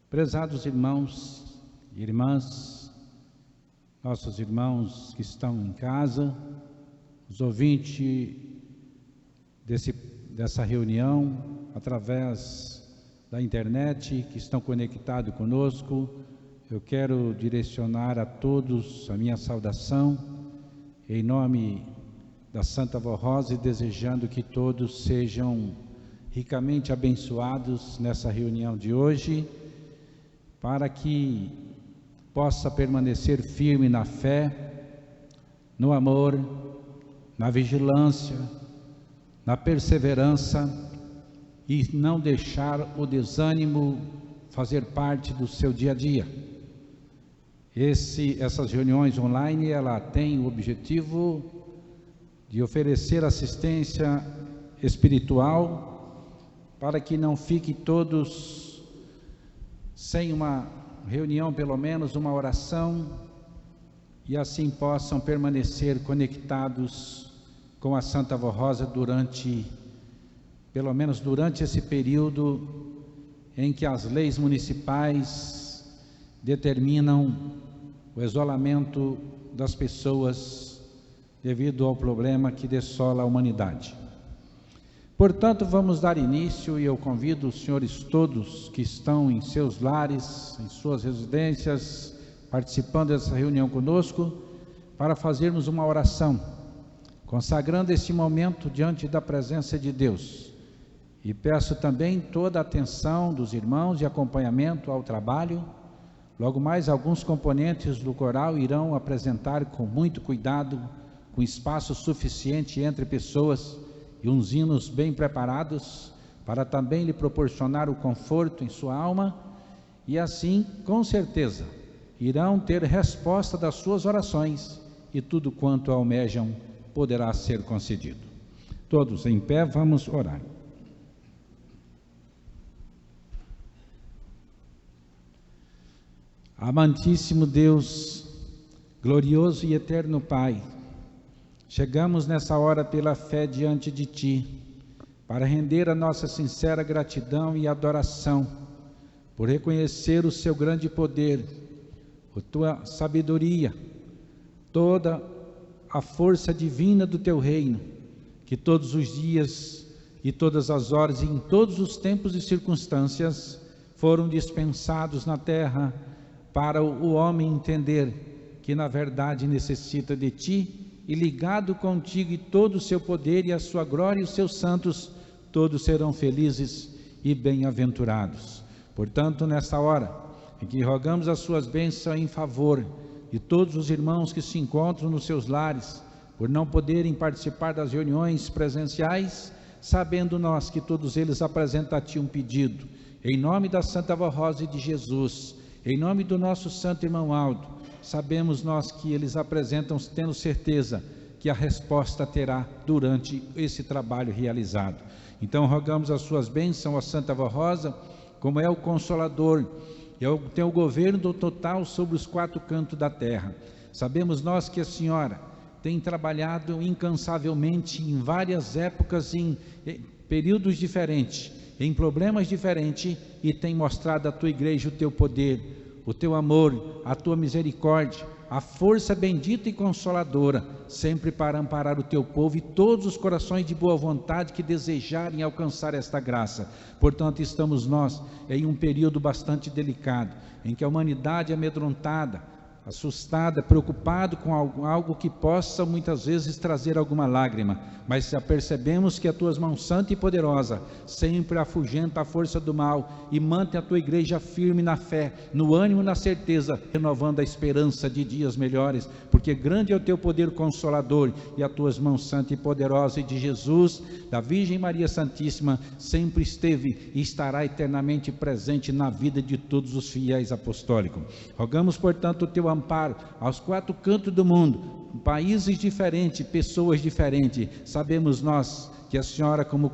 Prezados irmãos e irmãs, nossos irmãos que estão em casa, os ouvintes dessa reunião, através da internet, que estão conectados conosco, eu quero direcionar a todos a minha saudação, em nome da Santa Vó Rosa, e desejando que todos sejam ricamente abençoados nessa reunião de hoje, para que possa permanecer firme na fé, no amor, na vigilância, na perseverança, e não deixar o desânimo fazer parte do seu dia a dia. Essas reuniões online, ela tem o objetivo de oferecer assistência espiritual, para que não fiquem todos sem uma reunião, pelo menos uma oração, e assim possam permanecer conectados com a Santa Vó Rosa pelo menos durante esse período em que as leis municipais determinam o isolamento das pessoas devido ao problema que dessola a humanidade. Portanto, vamos dar início, e eu convido os senhores todos que estão em seus lares, em suas residências, participando dessa reunião conosco, para fazermos uma oração, consagrando este momento diante da presença de Deus. E peço também toda a atenção dos irmãos e acompanhamento ao trabalho. Logo mais, alguns componentes do coral irão apresentar com muito cuidado, com espaço suficiente entre pessoas, e uns hinos bem preparados, para também lhe proporcionar o conforto em sua alma, e assim, com certeza, irão ter resposta das suas orações, e tudo quanto almejam poderá ser concedido. Todos em pé, vamos orar. Amantíssimo Deus, glorioso e eterno Pai, chegamos nessa hora pela fé diante de Ti, para render a nossa sincera gratidão e adoração, por reconhecer o Seu grande poder, a Tua sabedoria, toda a força divina do Teu reino, que todos os dias e todas as horas e em todos os tempos e circunstâncias foram dispensados na terra, para o homem entender que na verdade necessita de Ti, e ligado contigo e todo o seu poder e a sua glória e os seus santos, todos serão felizes e bem-aventurados. Portanto, nesta hora em que rogamos as suas bênçãos em favor de todos os irmãos que se encontram nos seus lares, por não poderem participar das reuniões presenciais, sabendo nós que todos eles apresentam a Ti um pedido, em nome da Santa Vó Rosa e de Jesus, em nome do nosso santo irmão Aldo, sabemos nós que eles apresentam, tendo certeza que a resposta terá durante esse trabalho realizado. Então rogamos as suas bênçãos à Santa Vó Rosa, como é o Consolador, tem o governo total sobre os quatro cantos da terra. Sabemos nós que a Senhora tem trabalhado incansavelmente em várias épocas, em períodos diferentes, em problemas diferentes, e tem mostrado à Tua igreja o Teu poder, o Teu amor, a Tua misericórdia, a força bendita e consoladora, sempre para amparar o Teu povo e todos os corações de boa vontade que desejarem alcançar esta graça. Portanto, estamos nós em um período bastante delicado, em que a humanidade é amedrontada, assustada, preocupado com algo que possa muitas vezes trazer alguma lágrima, mas já percebemos que a Tua mão santa e poderosa sempre afugenta a força do mal e mantém a Tua igreja firme na fé, no ânimo e na certeza, renovando a esperança de dias melhores, porque grande é o Teu poder consolador, e a Tua mão santa e poderosa, e de Jesus, da Virgem Maria Santíssima, sempre esteve e estará eternamente presente na vida de todos os fiéis apostólicos. Rogamos, portanto, o Teu amparo aos quatro cantos do mundo, países diferentes, pessoas diferentes. Sabemos nós que a Senhora, como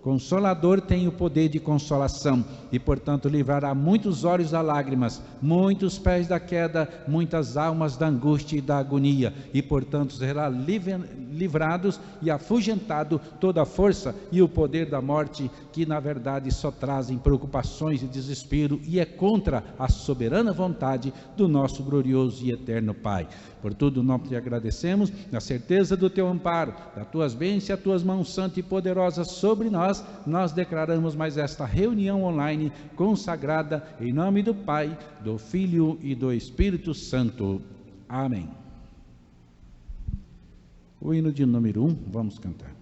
Consolador, tem o poder de consolação, e portanto livrará muitos olhos da lágrimas, muitos pés da queda, muitas almas da angústia e da agonia, e portanto será livrados e afugentado toda a força e o poder da morte, que na verdade só trazem preocupações e desespero e é contra a soberana vontade do nosso glorioso e eterno Pai. Por tudo nós te agradecemos, na certeza do teu amparo, das tuas bênçãos e as tuas mãos santas e poderosas sobre nós, nós declaramos mais esta reunião online consagrada em nome do Pai, do Filho e do Espírito Santo. Amém. O hino de número 1, vamos cantar.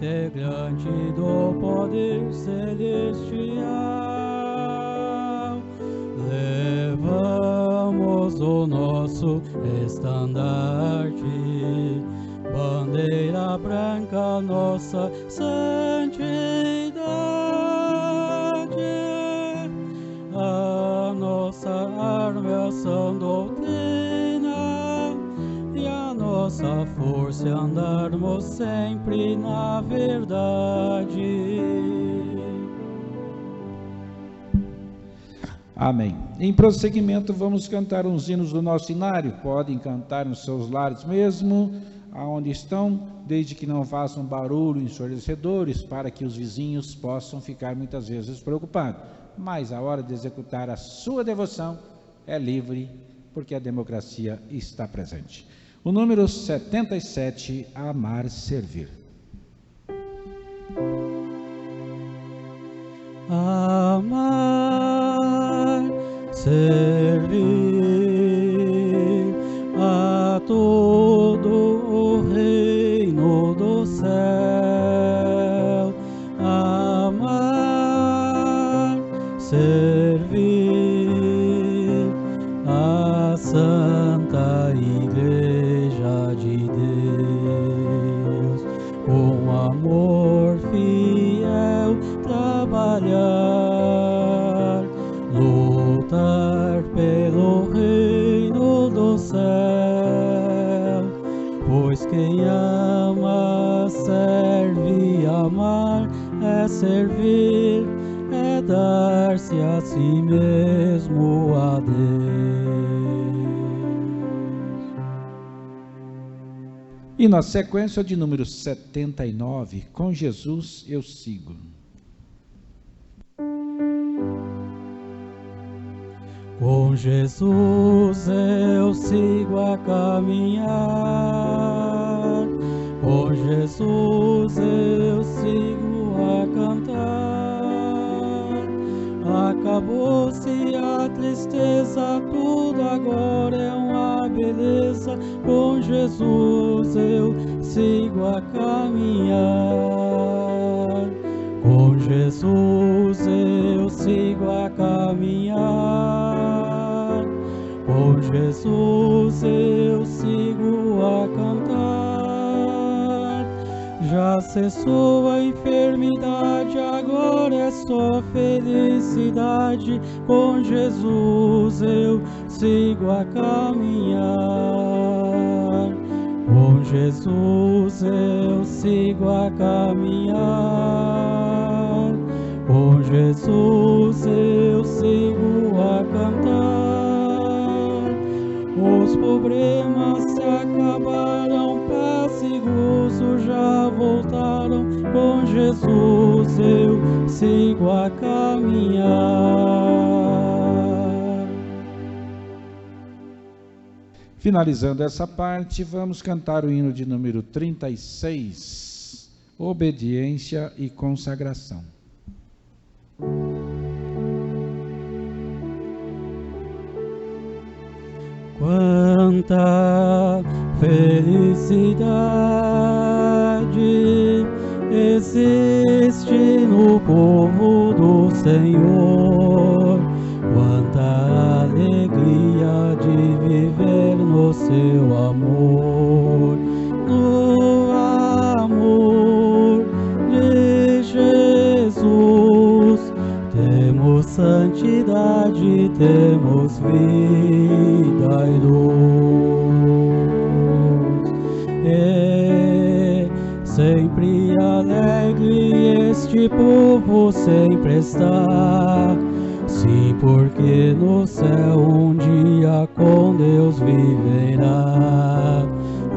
Integrante do poder celestial, levamos o nosso estandarte, bandeira branca, nossa santidade, a nossa arma é a sã doutrina, e a nossa força é andarmos sempre na verdade. Amém. Em prosseguimento, vamos cantar uns hinos do nosso inário. Podem cantar nos seus lares mesmo, aonde estão, desde que não façam barulho ensurdecedores, para que os vizinhos possam ficar muitas vezes preocupados. Mas a hora de executar a sua devoção é livre, porque a democracia está presente. O número 77, Amar Servir. Amar, servir a todo o reino do céu. Amar, servir a Santa Igreja de Deus, com amor fiel trabalhar, lutar pelo reino do céu, pois quem ama serve. Amar é servir, é dar-se a si mesmo a Deus. E na sequência de número 79, com Jesus eu sigo. Com Jesus eu sigo a caminhar, com Jesus eu sigo a cantar. Acabou-se a tristeza, tudo agora é uma beleza. Com Jesus eu sigo a caminhar, com Jesus eu sigo a caminhar, com Jesus eu sigo a cantar. Já cessou a enfermidade, agora é só felicidade. Com Jesus eu sigo a caminhar, com Jesus eu sigo a caminhar, com Jesus eu sigo a cantar. Os problemas se acabaram, paz e gozo já voltaram. Com Jesus eu sigo a caminhar. Finalizando essa parte, vamos cantar o hino de número 36, Obediência e Consagração. Quanta felicidade existe no povo do Senhor, quanta alegria de viver no seu amor, no amor santidade temos vida e luz. E sempre alegre este povo sempre está. Sim, porque no céu um dia com Deus viverá.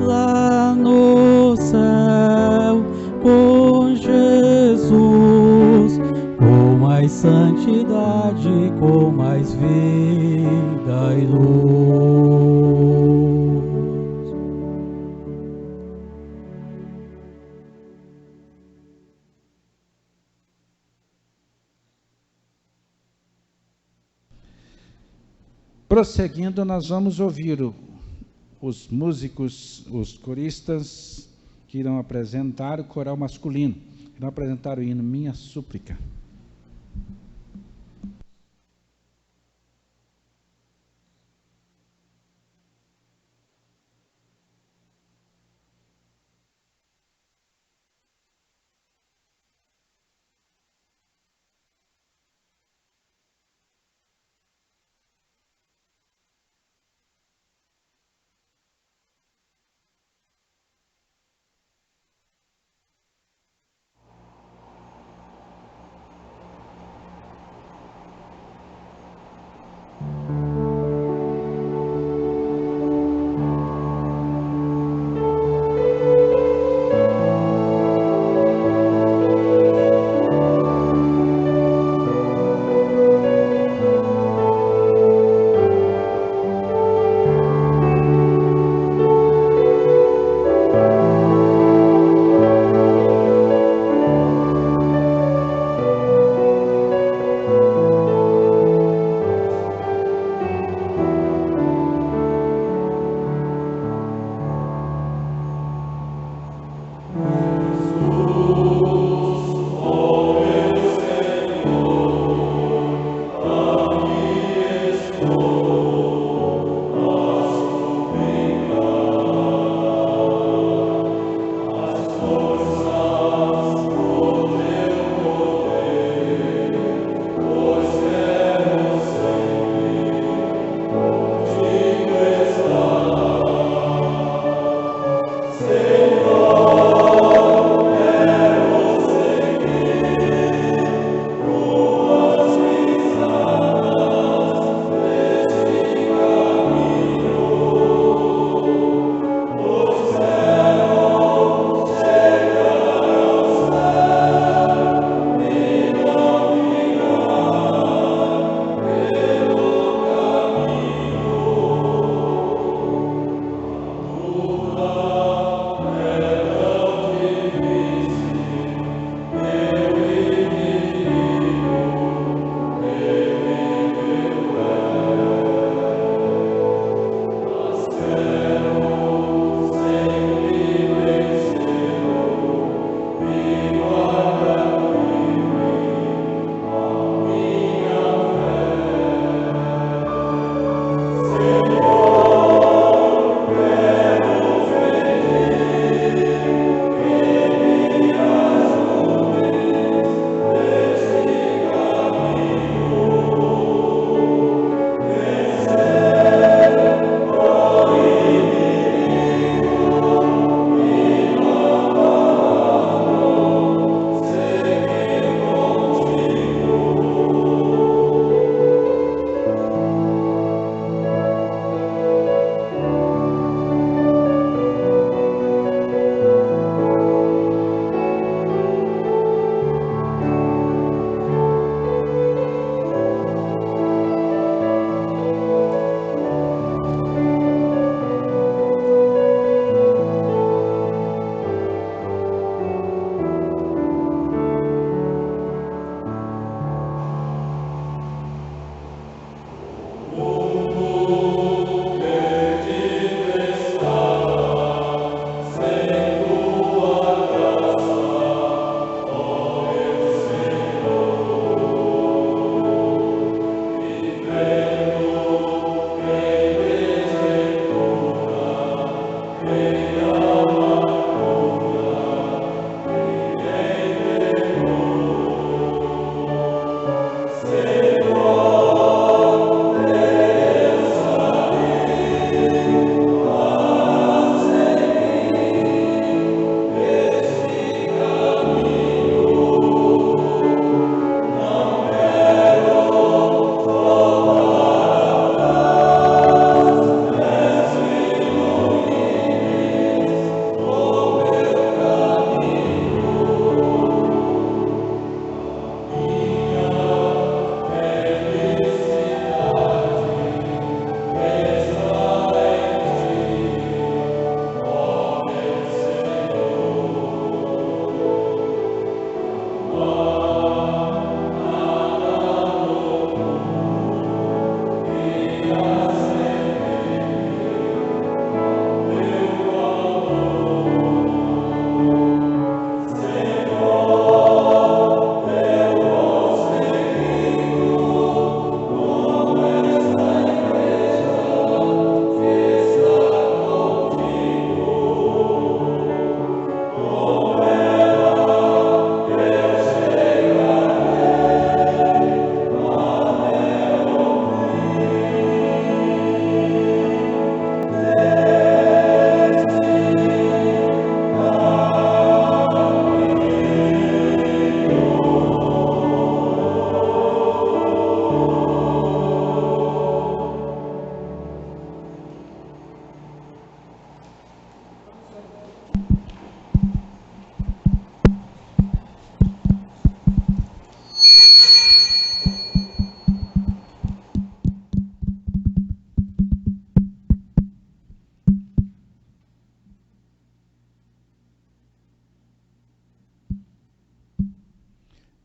Lá no céu com Jesus, com mais santidade, com mais vida e luz. Prosseguindo, nós vamos ouvir os músicos, os coristas que irão apresentar o coral masculino, irão apresentar o hino Minha Súplica.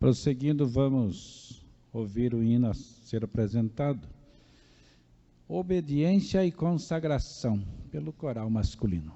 Prosseguindo, vamos ouvir o hino a ser apresentado. Obediência e consagração, pelo coral masculino.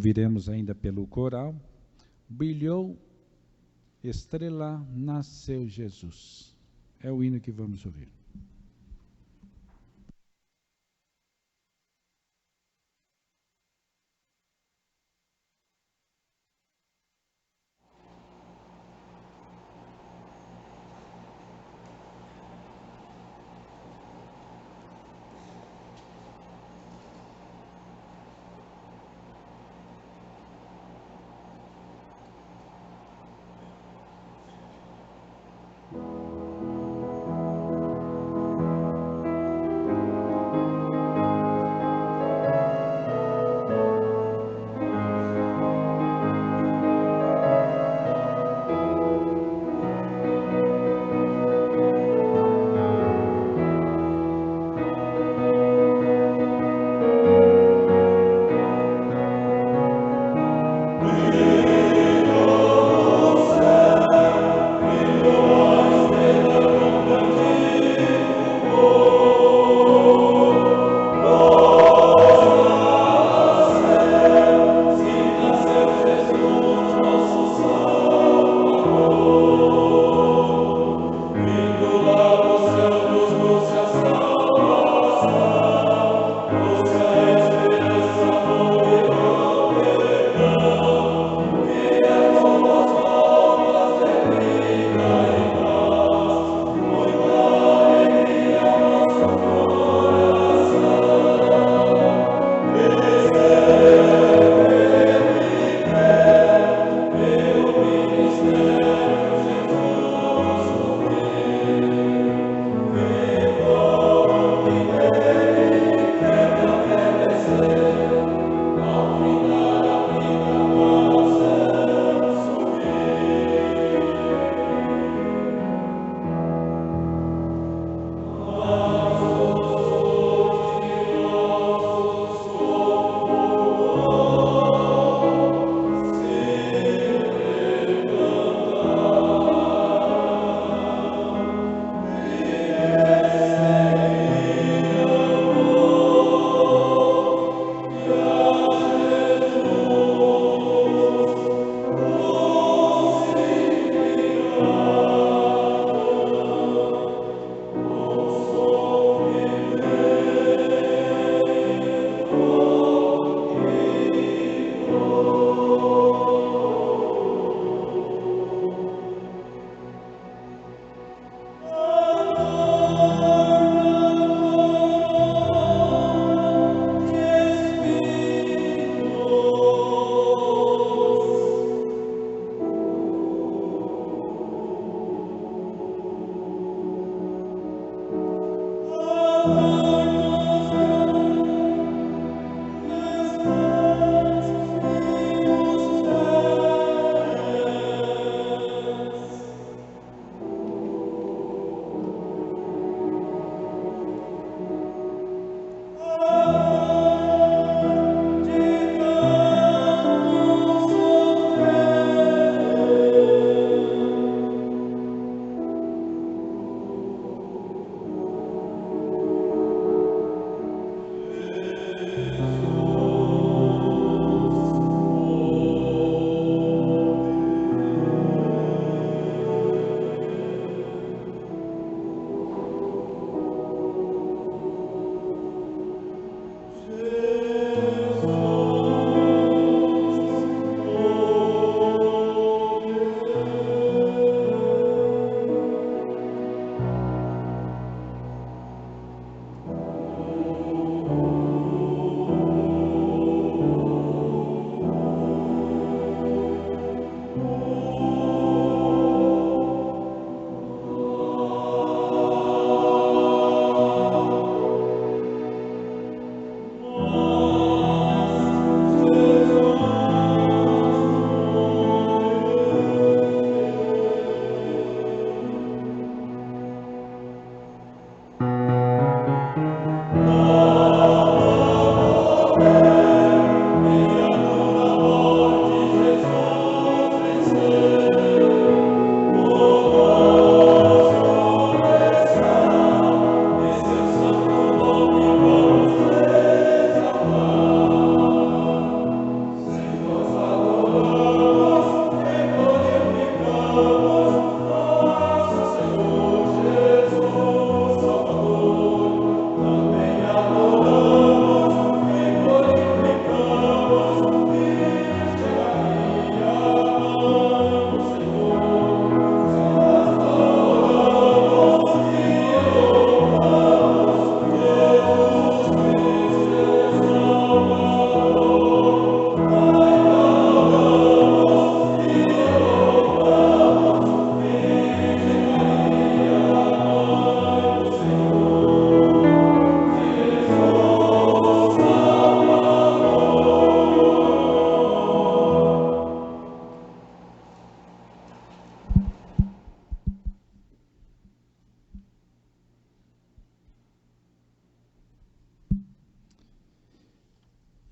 Ouviremos ainda pelo coral, brilhou estrela, nasceu Jesus. É o hino que vamos ouvir.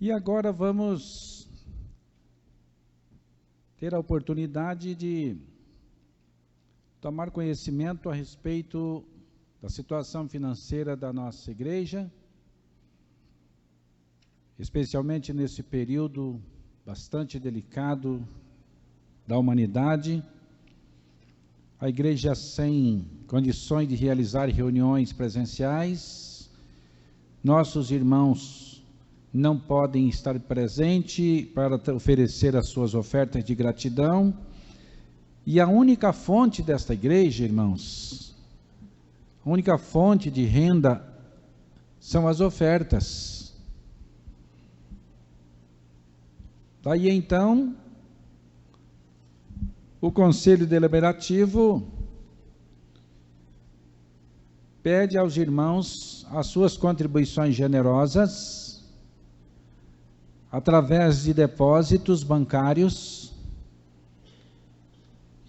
E agora vamos ter a oportunidade de tomar conhecimento a respeito da situação financeira da nossa igreja, especialmente nesse período bastante delicado da humanidade. A igreja sem condições de realizar reuniões presenciais, nossos irmãos não podem estar presentes para oferecer as suas ofertas de gratidão, e a única fonte desta igreja, irmãos, a única fonte de renda são as ofertas. Daí então, o Conselho Deliberativo pede aos irmãos as suas contribuições generosas, através de depósitos bancários,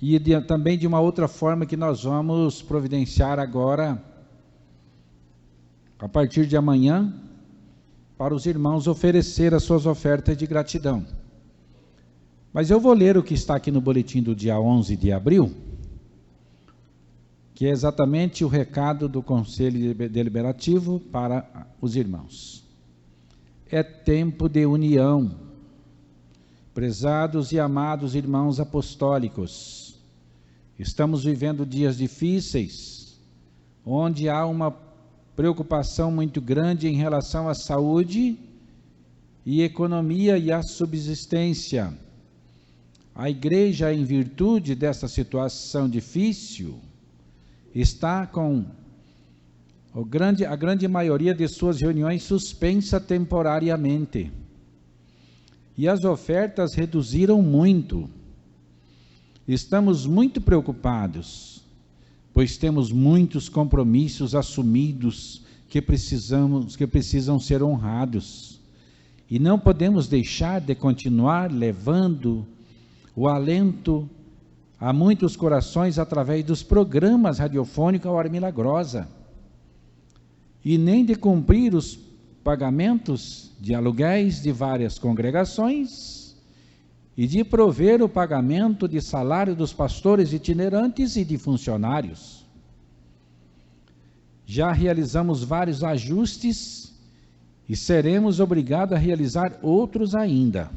e também de uma outra forma que nós vamos providenciar agora, a partir de amanhã, para os irmãos oferecer as suas ofertas de gratidão. Mas eu vou ler o que está aqui no boletim do dia 11 de abril, que é exatamente o recado do Conselho Deliberativo para os irmãos. É tempo de união, prezados e amados irmãos apostólicos. Estamos vivendo dias difíceis, onde há uma preocupação muito grande em relação à saúde e economia e à subsistência. A igreja, em virtude dessa situação difícil, está com a grande maioria de suas reuniões suspensa temporariamente. E as ofertas reduziram muito. Estamos muito preocupados, pois temos muitos compromissos assumidos que precisam ser honrados. E não podemos deixar de continuar levando o alento a muitos corações através dos programas radiofônicos A Hora Milagrosa, e nem de cumprir os pagamentos de aluguéis de várias congregações, e de prover o pagamento de salário dos pastores itinerantes e de funcionários. Já realizamos vários ajustes e seremos obrigados a realizar outros ainda,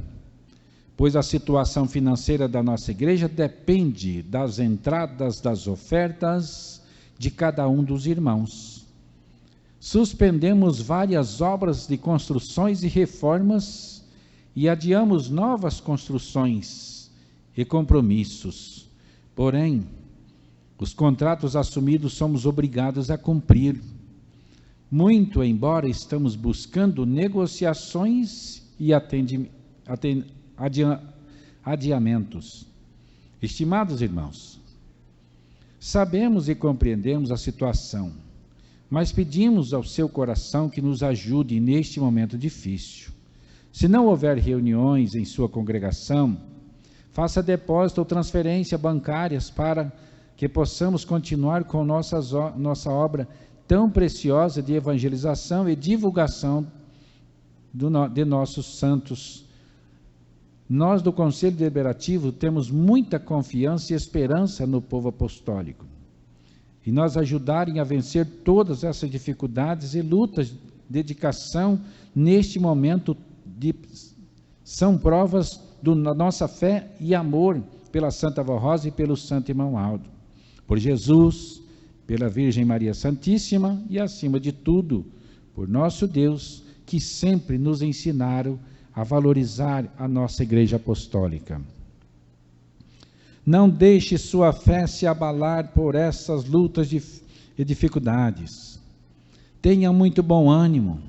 pois a situação financeira da nossa igreja depende das entradas das ofertas de cada um dos irmãos. Suspendemos várias obras de construções e reformas e adiamos novas construções e compromissos. Porém, os contratos assumidos somos obrigados a cumprir, muito embora estamos buscando negociações e adiamentos. Estimados irmãos, sabemos e compreendemos a situação, mas pedimos ao seu coração que nos ajude neste momento difícil. Se não houver reuniões em sua congregação, faça depósito ou transferência bancárias para que possamos continuar com nossa obra tão preciosa de evangelização e divulgação de nossos santos. Nós do Conselho Deliberativo temos muita confiança e esperança no povo apostólico, e nós ajudarem a vencer todas essas dificuldades e lutas, dedicação neste momento são provas da nossa fé e amor pela Santa Avó Rosa e pelo Santo Irmão Aldo, por Jesus, pela Virgem Maria Santíssima e, acima de tudo, por nosso Deus, que sempre nos ensinaram a valorizar a nossa Igreja Apostólica. Não deixe sua fé se abalar por essas lutas e dificuldades. Tenha muito bom ânimo.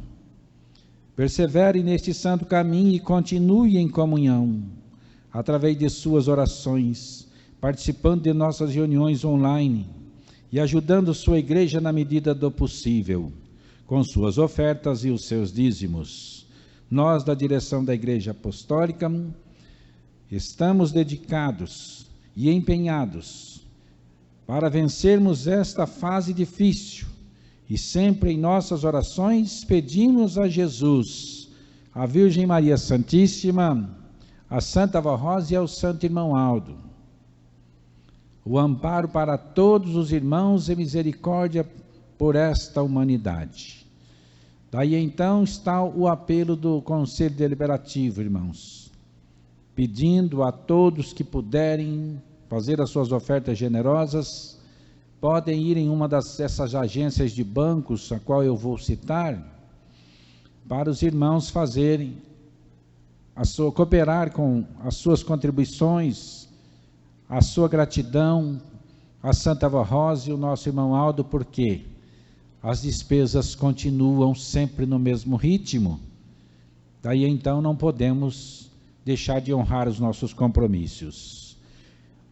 Persevere neste santo caminho e continue em comunhão, através de suas orações, participando de nossas reuniões online e ajudando sua igreja na medida do possível, com suas ofertas e os seus dízimos. Nós, da direção da Igreja Apostólica, estamos dedicados e empenhados para vencermos esta fase difícil, e sempre em nossas orações pedimos a Jesus a Virgem Maria Santíssima, a Santa Avó Rosa e ao Santo Irmão Aldo. O amparo para todos os irmãos e misericórdia por esta humanidade. Daí então está o apelo do Conselho Deliberativo, irmãos, pedindo a todos que puderem fazer as suas ofertas generosas, podem ir em uma dessas agências de bancos, a qual eu vou citar, para os irmãos fazerem, cooperar com as suas contribuições, a sua gratidão à Santa Avó Rosa e o nosso irmão Aldo, porque as despesas continuam sempre no mesmo ritmo. Daí então não podemos deixar de honrar os nossos compromissos.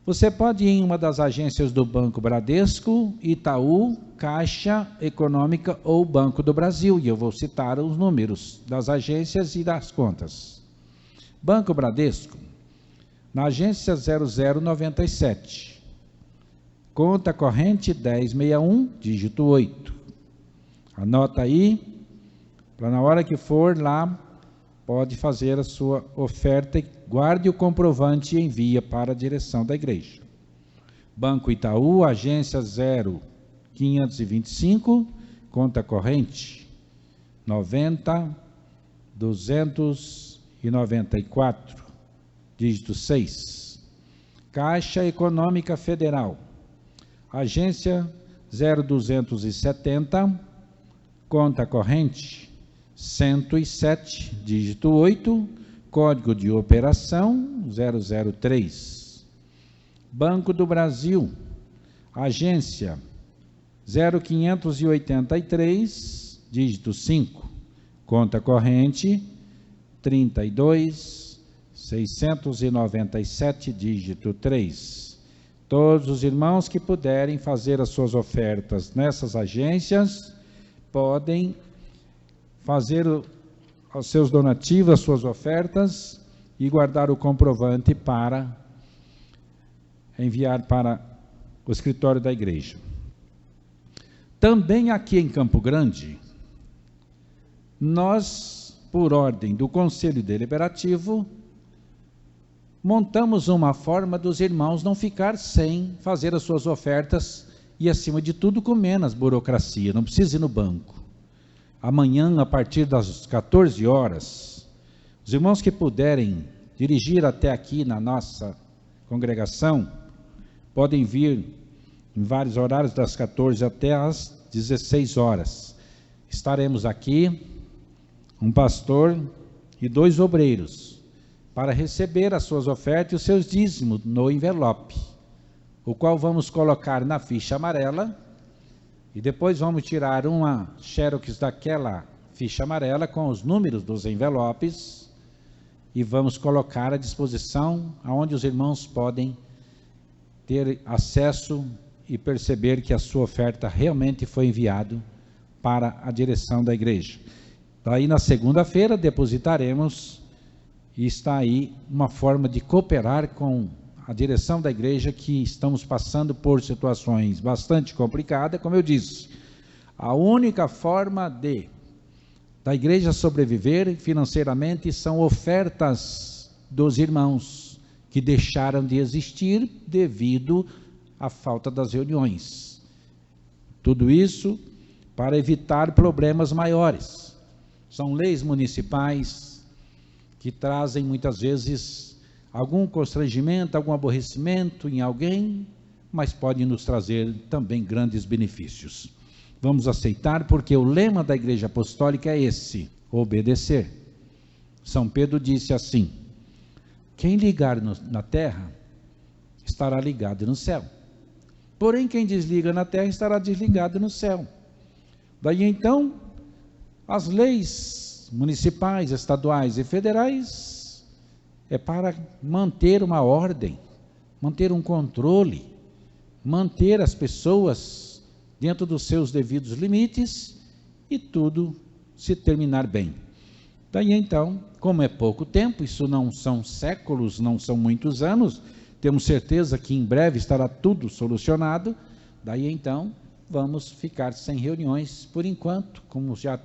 Você pode ir em uma das agências do Banco Bradesco, Itaú, Caixa Econômica ou Banco do Brasil, e eu vou citar os números das agências e das contas. Banco Bradesco, na agência 0097, conta corrente 1061, dígito 8. Anota aí, para na hora que for lá, pode fazer a sua oferta e guarde o comprovante e envia para a direção da igreja. Banco Itaú, agência 0525, conta corrente 90.294, dígito 6. Caixa Econômica Federal, agência 0270, conta corrente 107, dígito 8, código de operação 003. Banco do Brasil, agência 0583, dígito 5, conta corrente 32.697, dígito 3. Todos os irmãos que puderem fazer as suas ofertas nessas agências, podem fazer os seus donativos, as suas ofertas e guardar o comprovante para enviar para o escritório da igreja. Também aqui em Campo Grande, nós, por ordem do Conselho Deliberativo, montamos uma forma dos irmãos não ficar sem fazer as suas ofertas e, acima de tudo, com menos burocracia, não precisa ir no banco. Amanhã, a partir das 14 horas, os irmãos que puderem dirigir até aqui na nossa congregação, podem vir em vários horários, das 14 até as 16 horas. Estaremos aqui, um pastor e 2 obreiros, para receber as suas ofertas e os seus dízimos no envelope, o qual vamos colocar na ficha amarela, e depois vamos tirar uma xerox daquela ficha amarela com os números dos envelopes e vamos colocar à disposição aonde os irmãos podem ter acesso e perceber que a sua oferta realmente foi enviada para a direção da igreja. Daí na segunda-feira depositaremos, e está aí uma forma de cooperar com a direção da igreja, que estamos passando por situações bastante complicadas. Como eu disse, a única forma da igreja sobreviver financeiramente são ofertas dos irmãos que deixaram de existir devido à falta das reuniões. Tudo isso para evitar problemas maiores. São leis municipais que trazem muitas vezes algum constrangimento, algum aborrecimento em alguém, mas pode nos trazer também grandes benefícios. Vamos aceitar, porque o lema da Igreja Apostólica é esse: obedecer. São Pedro disse assim: quem ligar na terra, estará ligado no céu. Porém, quem desliga na terra, estará desligado no céu. Daí então, as leis municipais, estaduais e federais é para manter uma ordem, manter um controle, manter as pessoas dentro dos seus devidos limites e tudo se terminar bem. Daí então, como é pouco tempo, isso não são séculos, não são muitos anos, temos certeza que em breve estará tudo solucionado. Daí então, vamos ficar sem reuniões por enquanto, como já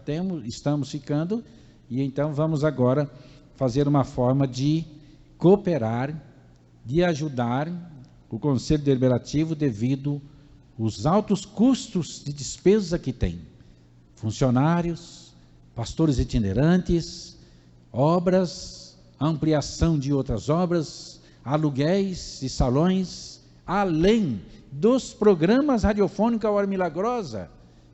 estamos ficando, E então vamos agora fazer uma forma de cooperar, de ajudar o Conselho Deliberativo devido aos altos custos de despesa que tem. Funcionários, pastores itinerantes, obras, ampliação de outras obras, aluguéis de salões, além dos programas radiofônicos A Hora Milagrosa,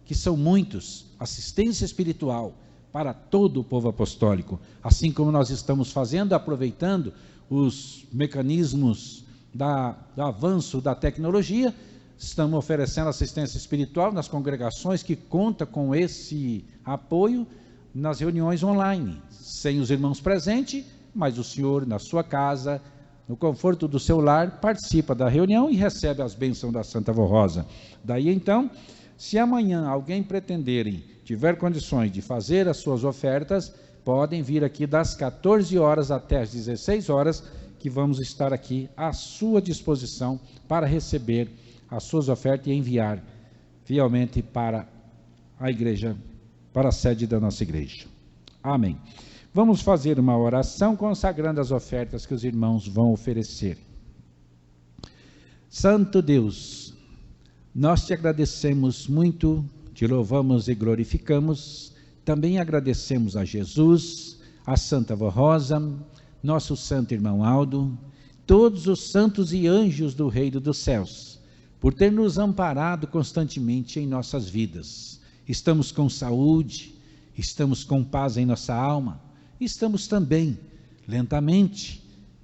que são muitos, assistência espiritual para todo o povo apostólico, assim como nós estamos fazendo, aproveitando os mecanismos do avanço da tecnologia, estamos oferecendo assistência espiritual nas congregações que contam com esse apoio nas reuniões online, sem os irmãos presentes, mas o senhor na sua casa, no conforto do seu lar, participa da reunião e recebe as bênçãos da Santa Vó Rosa. Daí então, se amanhã alguém pretenderem, tiver condições de fazer as suas ofertas, podem vir aqui das 14 horas até as 16 horas, que vamos estar aqui à sua disposição para receber as suas ofertas e enviar fielmente para a igreja, para a sede da nossa igreja. Amém. Vamos fazer uma oração consagrando as ofertas que os irmãos vão oferecer. Santo Deus, nós te agradecemos muito, te louvamos e glorificamos, também agradecemos a Jesus, a Santa Vó Rosa, nosso santo irmão Aldo, todos os santos e anjos do reino dos céus, por ter nos amparado constantemente em nossas vidas. Estamos com saúde, estamos com paz em nossa alma, estamos também, lentamente,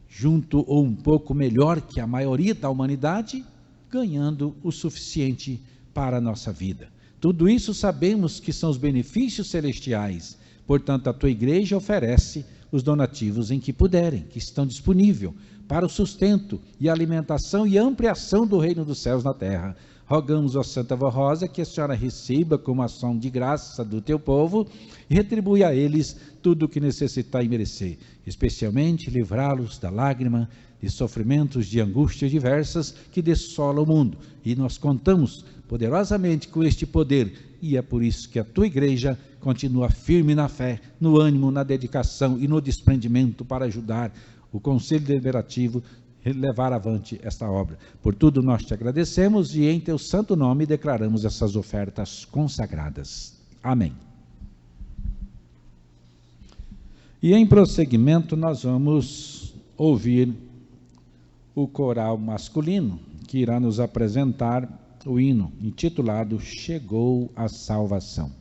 junto ou um pouco melhor que a maioria da humanidade, ganhando o suficiente para a nossa vida. Tudo isso sabemos que são os benefícios celestiais, portanto a tua igreja oferece os donativos em que puderem, que estão disponíveis para o sustento e alimentação e ampliação do reino dos céus na terra. Rogamos a Santa Vó Rosa que a senhora receba como ação de graça do teu povo e retribui a eles tudo o que necessitar e merecer, especialmente livrá-los da lágrima, de sofrimentos, de angústias diversas que dessolam o mundo. E nós contamos poderosamente com este poder, e é por isso que a tua igreja continua firme na fé, no ânimo, na dedicação e no desprendimento para ajudar o Conselho Deliberativo a levar avante esta obra. Por tudo nós te agradecemos e em teu santo nome declaramos essas ofertas consagradas. Amém. E em prosseguimento nós vamos ouvir o coral masculino, que irá nos apresentar o hino intitulado Chegou a Salvação.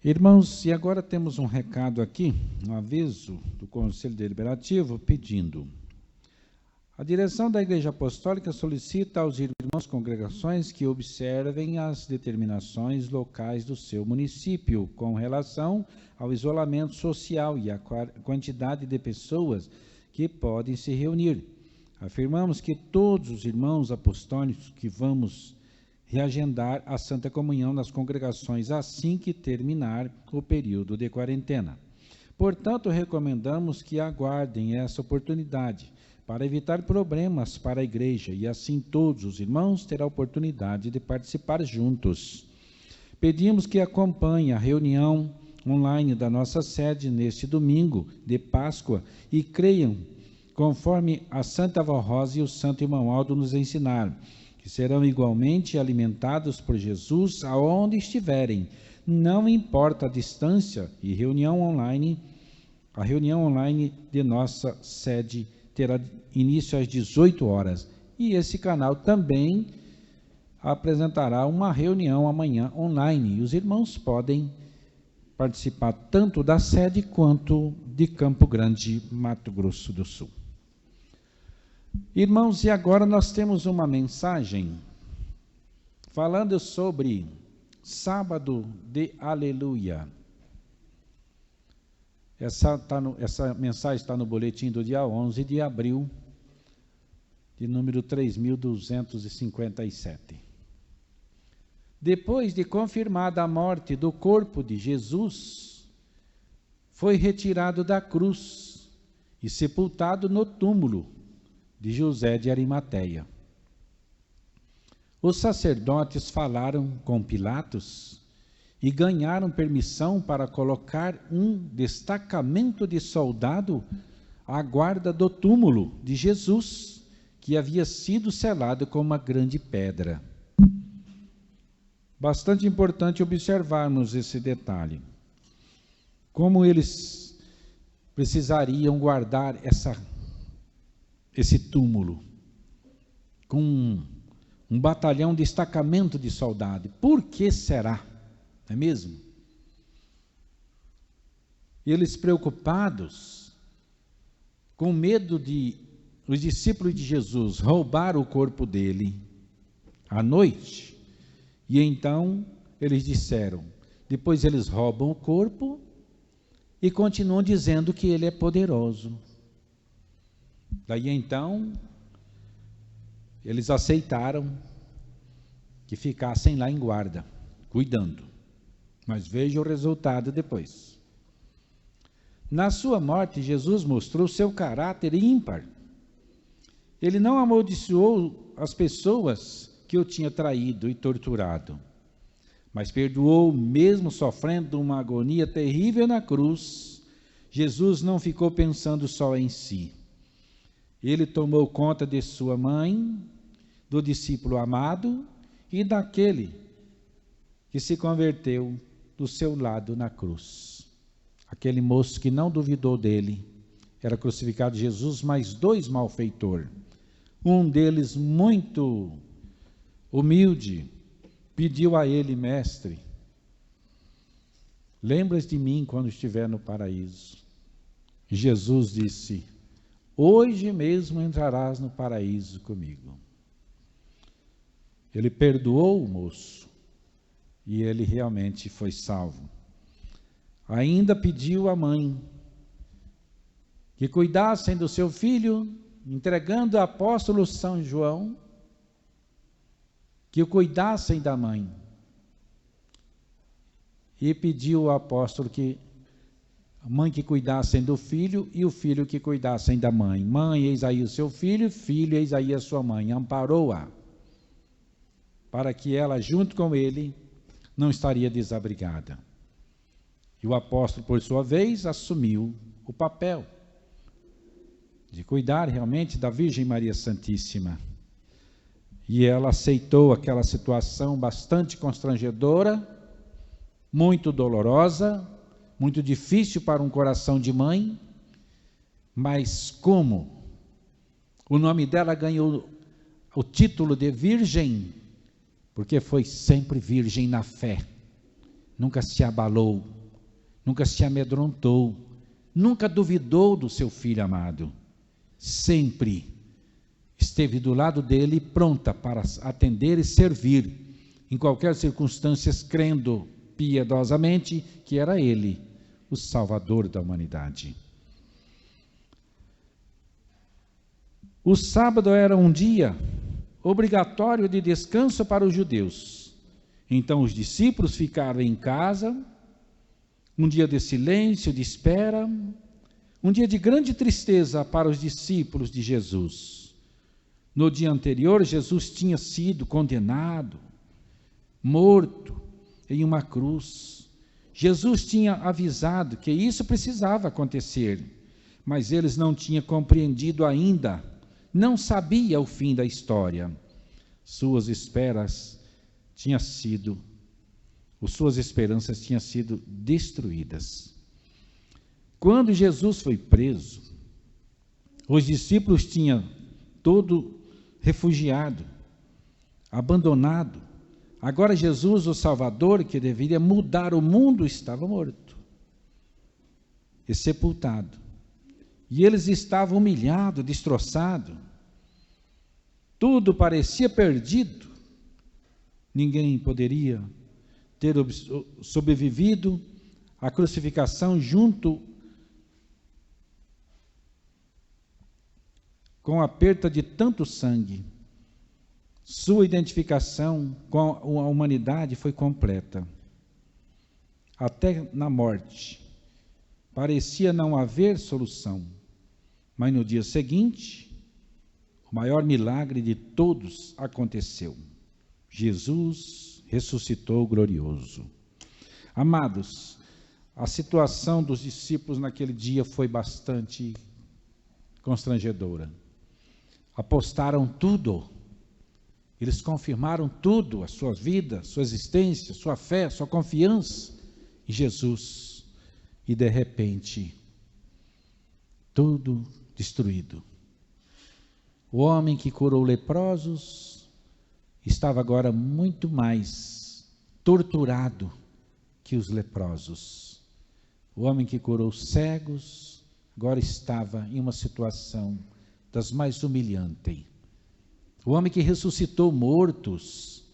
Irmãos, e agora temos um recado aqui, um aviso do Conselho Deliberativo pedindo. A direção da Igreja Apostólica solicita aos irmãos congregações que observem as determinações locais do seu município com relação ao isolamento social e à quantidade de pessoas que podem se reunir. Afirmamos que todos os irmãos apostólicos que vamos reagendar a Santa Comunhão nas congregações assim que terminar o período de quarentena. Portanto, recomendamos que aguardem essa oportunidade para evitar problemas para a igreja e assim todos os irmãos terão a oportunidade de participar juntos. Pedimos que acompanhem a reunião online da nossa sede neste domingo de Páscoa e creiam, conforme a Santa Avó Rosa e o Santo Irmão Aldo nos ensinaram, que serão igualmente alimentados por Jesus aonde estiverem, não importa a distância, e a reunião online de nossa sede terá início às 18 horas. E esse canal também apresentará uma reunião amanhã online, e os irmãos podem participar tanto da sede quanto de Campo Grande, Mato Grosso do Sul. Irmãos, e agora nós temos uma mensagem falando sobre Sábado de Aleluia. Essa mensagem está no boletim do dia 11 de abril, de número 3.257. Depois de confirmada a morte do corpo de Jesus, foi retirado da cruz e sepultado no túmulo de José de Arimateia. Os sacerdotes falaram com Pilatos e ganharam permissão para colocar um destacamento de soldado à guarda do túmulo de Jesus, que havia sido selado com uma grande pedra. Bastante importante observarmos esse detalhe. Como eles precisariam guardar esse túmulo com um batalhão, destacamento de soldado. Por que será? Não é mesmo? Eles preocupados, com medo de os discípulos de Jesus roubar o corpo dele à noite, e então eles disseram, depois eles roubam o corpo e continuam dizendo que ele é poderoso. Daí então, eles aceitaram que ficassem lá em guarda, cuidando. Mas veja o resultado depois. Na sua morte, Jesus mostrou seu caráter ímpar. Ele não amaldiçoou as pessoas que o tinha traído e torturado, mas perdoou, mesmo sofrendo uma agonia terrível na cruz. Jesus não ficou pensando só em si. Ele tomou conta de sua mãe, do discípulo amado e daquele que se converteu do seu lado na cruz. Aquele moço que não duvidou dele, era crucificado Jesus, mais dois malfeitores. Um deles, muito humilde, pediu a ele, mestre, lembras de mim quando estiver no paraíso? Jesus disse, hoje mesmo entrarás no paraíso comigo. Ele perdoou o moço e ele realmente foi salvo. Ainda pediu à mãe que cuidassem do seu filho, entregando ao apóstolo São João, que o cuidassem da mãe. E pediu ao apóstolo que a mãe que cuidassem do filho e o filho que cuidassem da mãe. Mãe, eis aí o seu filho, filho, eis aí a sua mãe. Amparou-a, para que ela, junto com ele, não estaria desabrigada. E o apóstolo, por sua vez, assumiu o papel de cuidar realmente da Virgem Maria Santíssima. E ela aceitou aquela situação bastante constrangedora, muito dolorosa, muito difícil para um coração de mãe, mas como o nome dela ganhou o título de virgem, porque foi sempre virgem na fé, nunca se abalou, nunca se amedrontou, nunca duvidou do seu filho amado. Sempre esteve do lado dele, pronta para atender e servir, em qualquer circunstância, crendo piedosamente que era ele, o Salvador da humanidade. O sábado era um dia obrigatório de descanso para os judeus. Então os discípulos ficaram em casa, um dia de silêncio, de espera, um dia de grande tristeza para os discípulos de Jesus. No dia anterior, Jesus tinha sido condenado, morto em uma cruz. Jesus tinha avisado que isso precisava acontecer, mas eles não tinham compreendido ainda, não sabia o fim da história. Suas esperanças tinham sido destruídas. Quando Jesus foi preso, os discípulos tinham todo refugiado, abandonado. Agora Jesus, o Salvador, que deveria mudar o mundo, estava morto e sepultado. E eles estavam humilhados, destroçados. Tudo parecia perdido. Ninguém poderia ter sobrevivido à crucificação junto com a perda de tanto sangue. Sua identificação com a humanidade foi completa. Até na morte, parecia não haver solução. Mas no dia seguinte, o maior milagre de todos aconteceu. Jesus ressuscitou glorioso. Amados, a situação dos discípulos naquele dia foi bastante constrangedora. Apostaram tudo. Eles confirmaram tudo, a sua vida, sua existência, sua fé, sua confiança em Jesus. E de repente, tudo destruído. O homem que curou leprosos estava agora muito mais torturado que os leprosos. O homem que curou cegos agora estava em uma situação das mais humilhantes. O homem que ressuscitou mortos,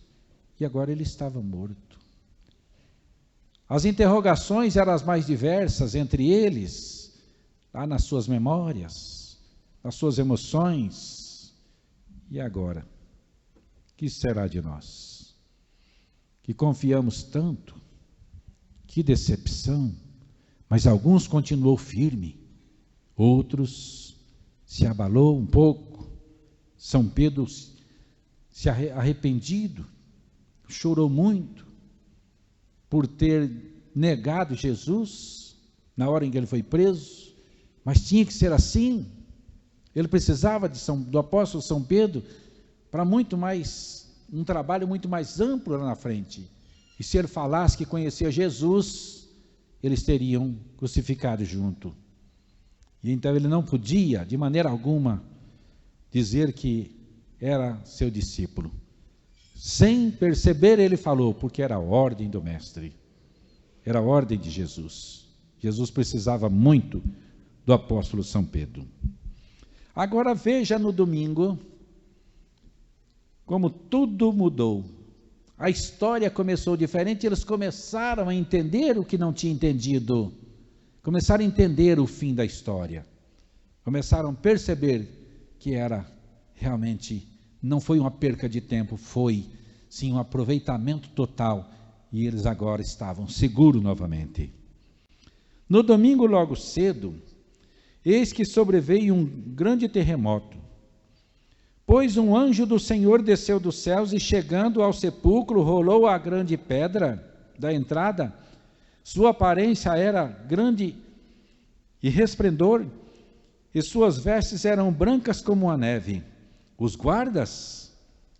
e agora ele estava morto. As interrogações eram as mais diversas entre eles, lá nas suas memórias, nas suas emoções. E agora? Que será de nós? Que confiamos tanto, que decepção, mas alguns continuou firme, outros se abalou um pouco. São Pedro se arrependido, chorou muito por ter negado Jesus na hora em que ele foi preso, mas tinha que ser assim. Ele precisava do apóstolo São Pedro para um trabalho muito mais amplo lá na frente. E se ele falasse que conhecia Jesus, eles teriam crucificado junto. E então ele não podia, de maneira alguma, dizer que era seu discípulo. Sem perceber, ele falou, porque era a ordem do mestre, era a ordem de Jesus. Jesus precisava muito do apóstolo São Pedro. Agora veja no domingo, como tudo mudou. A história começou diferente, eles começaram a entender o que não tinham entendido, começaram a entender o fim da história, começaram a perceber que era realmente, não foi uma perca de tempo, foi sim um aproveitamento total, e eles agora estavam seguros novamente. No domingo logo cedo, eis que sobreveio um grande terremoto, pois um anjo do Senhor desceu dos céus e chegando ao sepulcro, rolou a grande pedra da entrada, sua aparência era grande e resplendor, e suas vestes eram brancas como a neve. Os guardas,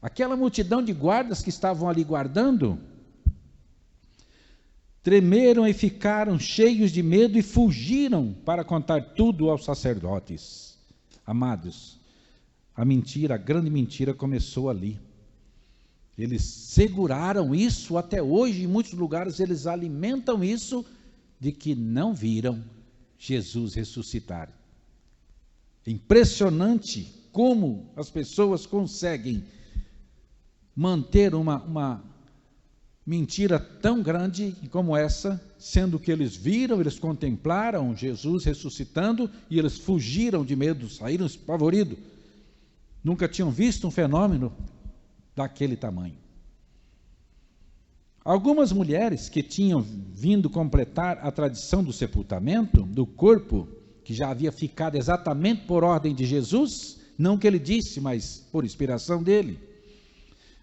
aquela multidão de guardas que estavam ali guardando, tremeram e ficaram cheios de medo e fugiram para contar tudo aos sacerdotes. Amados, a grande mentira começou ali. Eles seguraram isso até hoje, em muitos lugares eles alimentam isso, de que não viram Jesus ressuscitar. Impressionante como as pessoas conseguem manter uma mentira tão grande como essa, sendo que eles viram, eles contemplaram Jesus ressuscitando e eles fugiram de medo, saíram espavoridos. Nunca tinham visto um fenômeno daquele tamanho. Algumas mulheres que tinham vindo completar a tradição do sepultamento do corpo, que já havia ficado exatamente por ordem de Jesus, não que ele disse, mas por inspiração dele,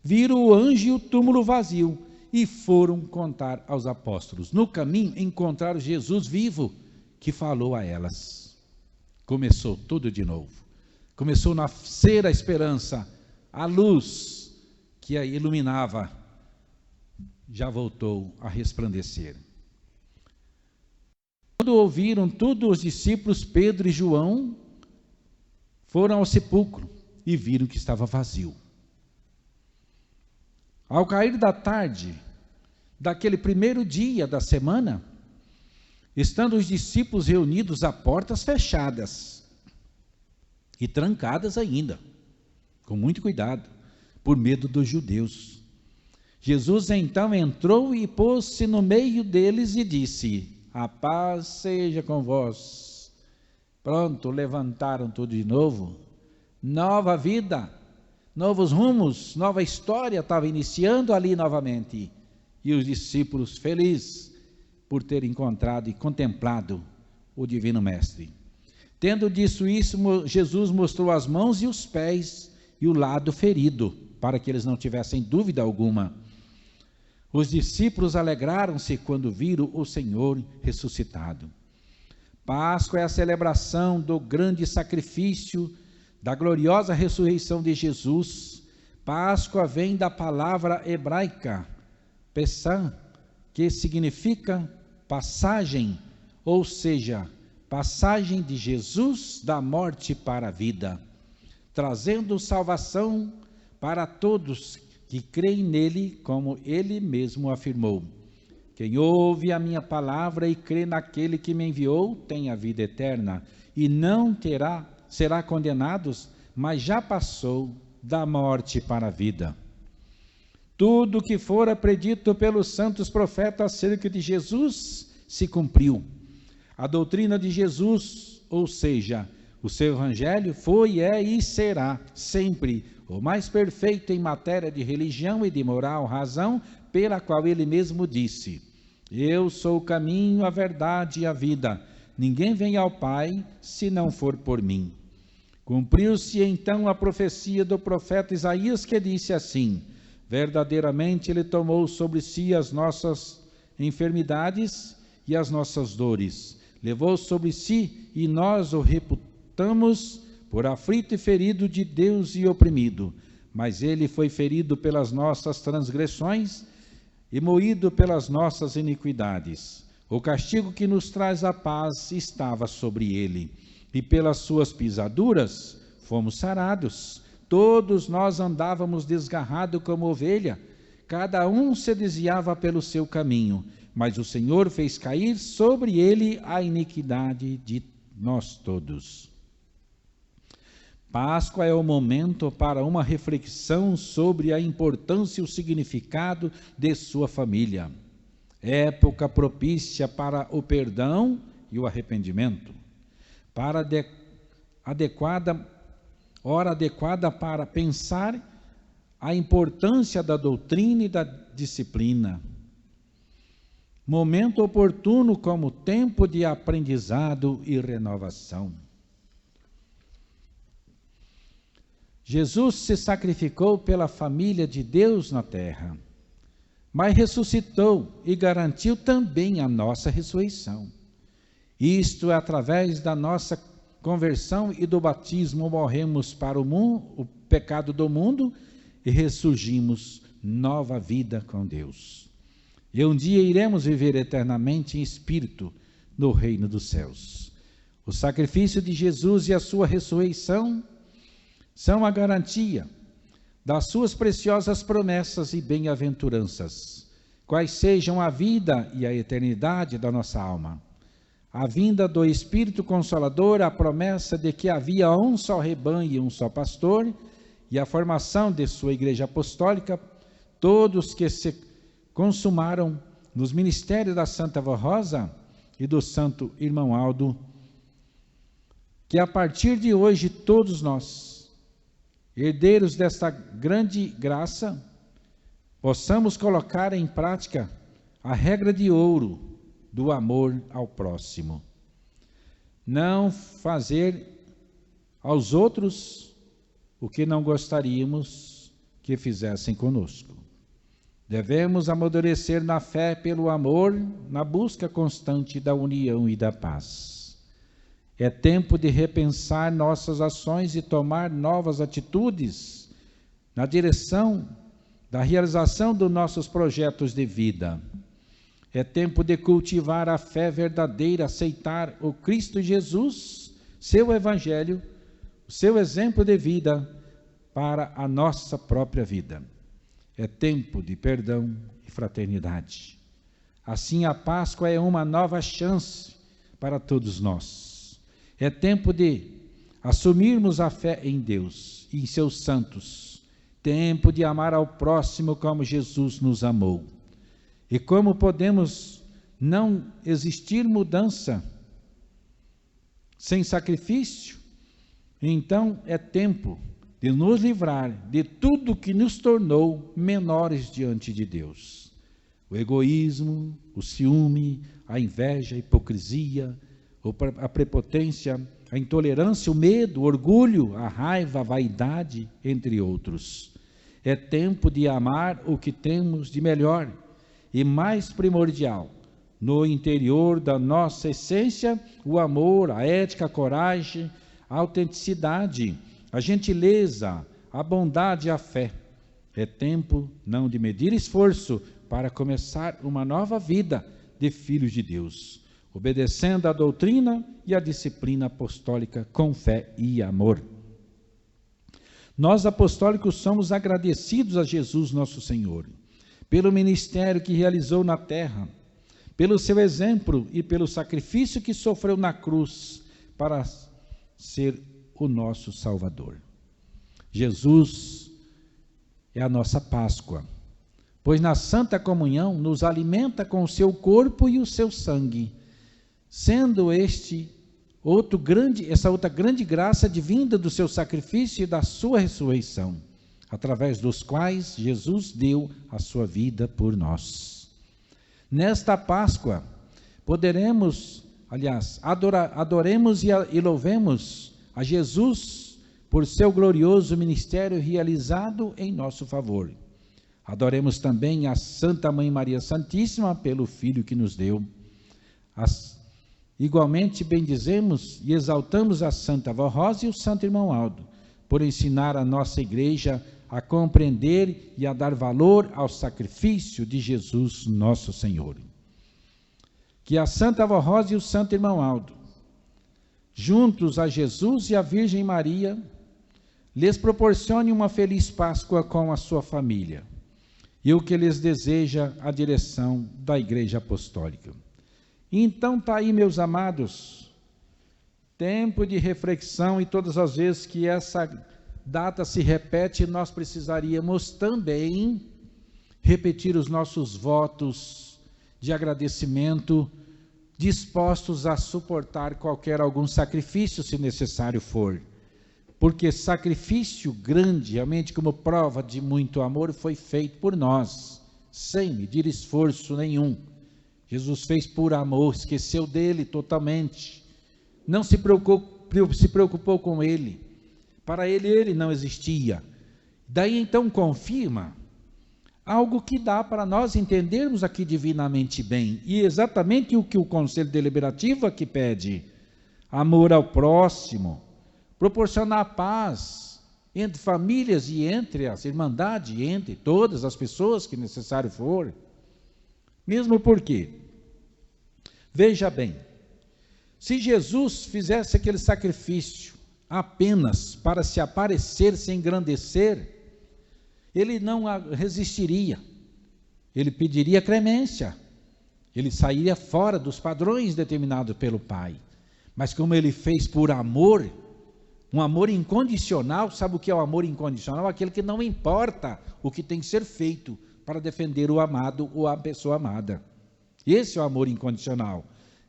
viram o anjo e o túmulo vazio e foram contar aos apóstolos. No caminho encontraram Jesus vivo, que falou a elas. Começou tudo de novo. Começou a nascer a esperança, a luz que a iluminava já voltou a resplandecer. Quando ouviram tudo, os discípulos Pedro e João foram ao sepulcro e viram que estava vazio. Ao cair da tarde, daquele primeiro dia da semana, estando os discípulos reunidos a portas fechadas e trancadas ainda, com muito cuidado, por medo dos judeus, Jesus então entrou e pôs-se no meio deles e disse: a paz seja com vós. Pronto, levantaram tudo de novo, nova vida, novos rumos, nova história estava iniciando ali novamente, e os discípulos felizes por ter encontrado e contemplado o Divino Mestre. Tendo dito isso, Jesus mostrou as mãos e os pés e o lado ferido, para que eles não tivessem dúvida alguma. Os discípulos alegraram-se quando viram o Senhor ressuscitado. Páscoa é a celebração do grande sacrifício, da gloriosa ressurreição de Jesus. Páscoa vem da palavra hebraica, Pessah, que significa passagem, ou seja, passagem de Jesus da morte para a vida, trazendo salvação para todos que creem nele, como ele mesmo afirmou. Quem ouve a minha palavra e crê naquele que me enviou, tem a vida eterna, e não será condenado, mas já passou da morte para a vida. Tudo que fora predito pelos santos profetas acerca de Jesus se cumpriu. A doutrina de Jesus, ou seja, o seu evangelho, foi, é e será sempre o mais perfeito em matéria de religião e de moral, razão pela qual ele mesmo disse: eu sou o caminho, a verdade e a vida. Ninguém vem ao Pai se não for por mim. Cumpriu-se então a profecia do profeta Isaías, que disse assim: verdadeiramente ele tomou sobre si as nossas enfermidades e as nossas dores. Levou sobre si e nós o reputamos por aflito e ferido de Deus e oprimido. Mas ele foi ferido pelas nossas transgressões e moído pelas nossas iniquidades. O castigo que nos traz a paz estava sobre ele, e pelas suas pisaduras fomos sarados. Todos nós andávamos desgarrados como ovelha, cada um se desviava pelo seu caminho, mas o Senhor fez cair sobre ele a iniquidade de nós todos. Páscoa é o momento para uma reflexão sobre a importância e o significado de sua família. Época propícia para o perdão e o arrependimento. Hora adequada para pensar a importância da doutrina e da disciplina. Momento oportuno como tempo de aprendizado e renovação. Jesus se sacrificou pela família de Deus na terra, mas ressuscitou e garantiu também a nossa ressurreição. Isto é, através da nossa conversão e do batismo, morremos para o pecado do mundo e ressurgimos nova vida com Deus. E um dia iremos viver eternamente em espírito no reino dos céus. O sacrifício de Jesus e a sua ressurreição são a garantia das suas preciosas promessas e bem-aventuranças, quais sejam a vida e a eternidade da nossa alma. A vinda do Espírito Consolador, a promessa de que havia um só rebanho e um só pastor, e a formação de sua Igreja Apostólica, todos que se consumaram nos ministérios da Santa Vó Rosa e do Santo Irmão Aldo, que a partir de hoje todos nós, herdeiros desta grande graça, possamos colocar em prática a regra de ouro do amor ao próximo. Não fazer aos outros o que não gostaríamos que fizessem conosco. Devemos amadurecer na fé pelo amor, na busca constante da união e da paz. É tempo de repensar nossas ações e tomar novas atitudes na direção da realização dos nossos projetos de vida. É tempo de cultivar a fé verdadeira, aceitar o Cristo Jesus, seu Evangelho, o seu exemplo de vida para a nossa própria vida. É tempo de perdão e fraternidade. Assim, a Páscoa é uma nova chance para todos nós. É tempo de assumirmos a fé em Deus e em seus santos. Tempo de amar ao próximo como Jesus nos amou. E como podemos não existir mudança sem sacrifício? Então é tempo de nos livrar de tudo que nos tornou menores diante de Deus. O egoísmo, o ciúme, a inveja, a hipocrisia, a prepotência, a intolerância, o medo, o orgulho, a raiva, a vaidade, entre outros. É tempo de amar o que temos de melhor e mais primordial, no interior da nossa essência, o amor, a ética, a coragem, a autenticidade, a gentileza, a bondade e a fé. É tempo não de medir esforço para começar uma nova vida de filhos de Deus, obedecendo à doutrina e à disciplina apostólica com fé e amor. Nós apostólicos somos agradecidos a Jesus nosso Senhor, pelo ministério que realizou na terra, pelo seu exemplo e pelo sacrifício que sofreu na cruz para ser o nosso Salvador. Jesus é a nossa Páscoa, pois na Santa Comunhão nos alimenta com o seu corpo e o seu sangue, sendo essa outra grande graça advinda do seu sacrifício e da sua ressurreição, através dos quais Jesus deu a sua vida por nós. Nesta Páscoa, adoremos e louvemos a Jesus por seu glorioso ministério realizado em nosso favor. Adoremos também a Santa Mãe Maria Santíssima pelo Filho que nos deu. Igualmente bendizemos e exaltamos a Santa Vó Rosa e o Santo Irmão Aldo, por ensinar a nossa igreja a compreender e a dar valor ao sacrifício de Jesus nosso Senhor. Que a Santa Vó Rosa e o Santo Irmão Aldo, juntos a Jesus e a Virgem Maria, lhes proporcione uma feliz Páscoa com a sua família, e o que lhes deseja a direção da Igreja Apostólica. Então está aí, meus amados, tempo de reflexão, e todas as vezes que essa data se repete, nós precisaríamos também repetir os nossos votos de agradecimento, dispostos a suportar algum sacrifício, se necessário for, porque sacrifício grande, realmente como prova de muito amor, foi feito por nós, sem medir esforço nenhum. Jesus fez por amor, esqueceu dele totalmente, não se preocupou com ele, para ele não existia. Daí então confirma algo que dá para nós entendermos aqui divinamente bem, e exatamente o que o Conselho Deliberativo aqui pede: amor ao próximo, proporcionar paz entre famílias e entre as irmandades, entre todas as pessoas que necessário for. Mesmo porque, veja bem, se Jesus fizesse aquele sacrifício apenas para se aparecer, se engrandecer, ele não resistiria, ele pediria clemência, ele sairia fora dos padrões determinados pelo Pai. Mas como ele fez por amor, um amor incondicional, sabe o que é o amor incondicional? Aquele que não importa o que tem que ser feito para defender o amado ou a pessoa amada. Esse é o amor incondicional.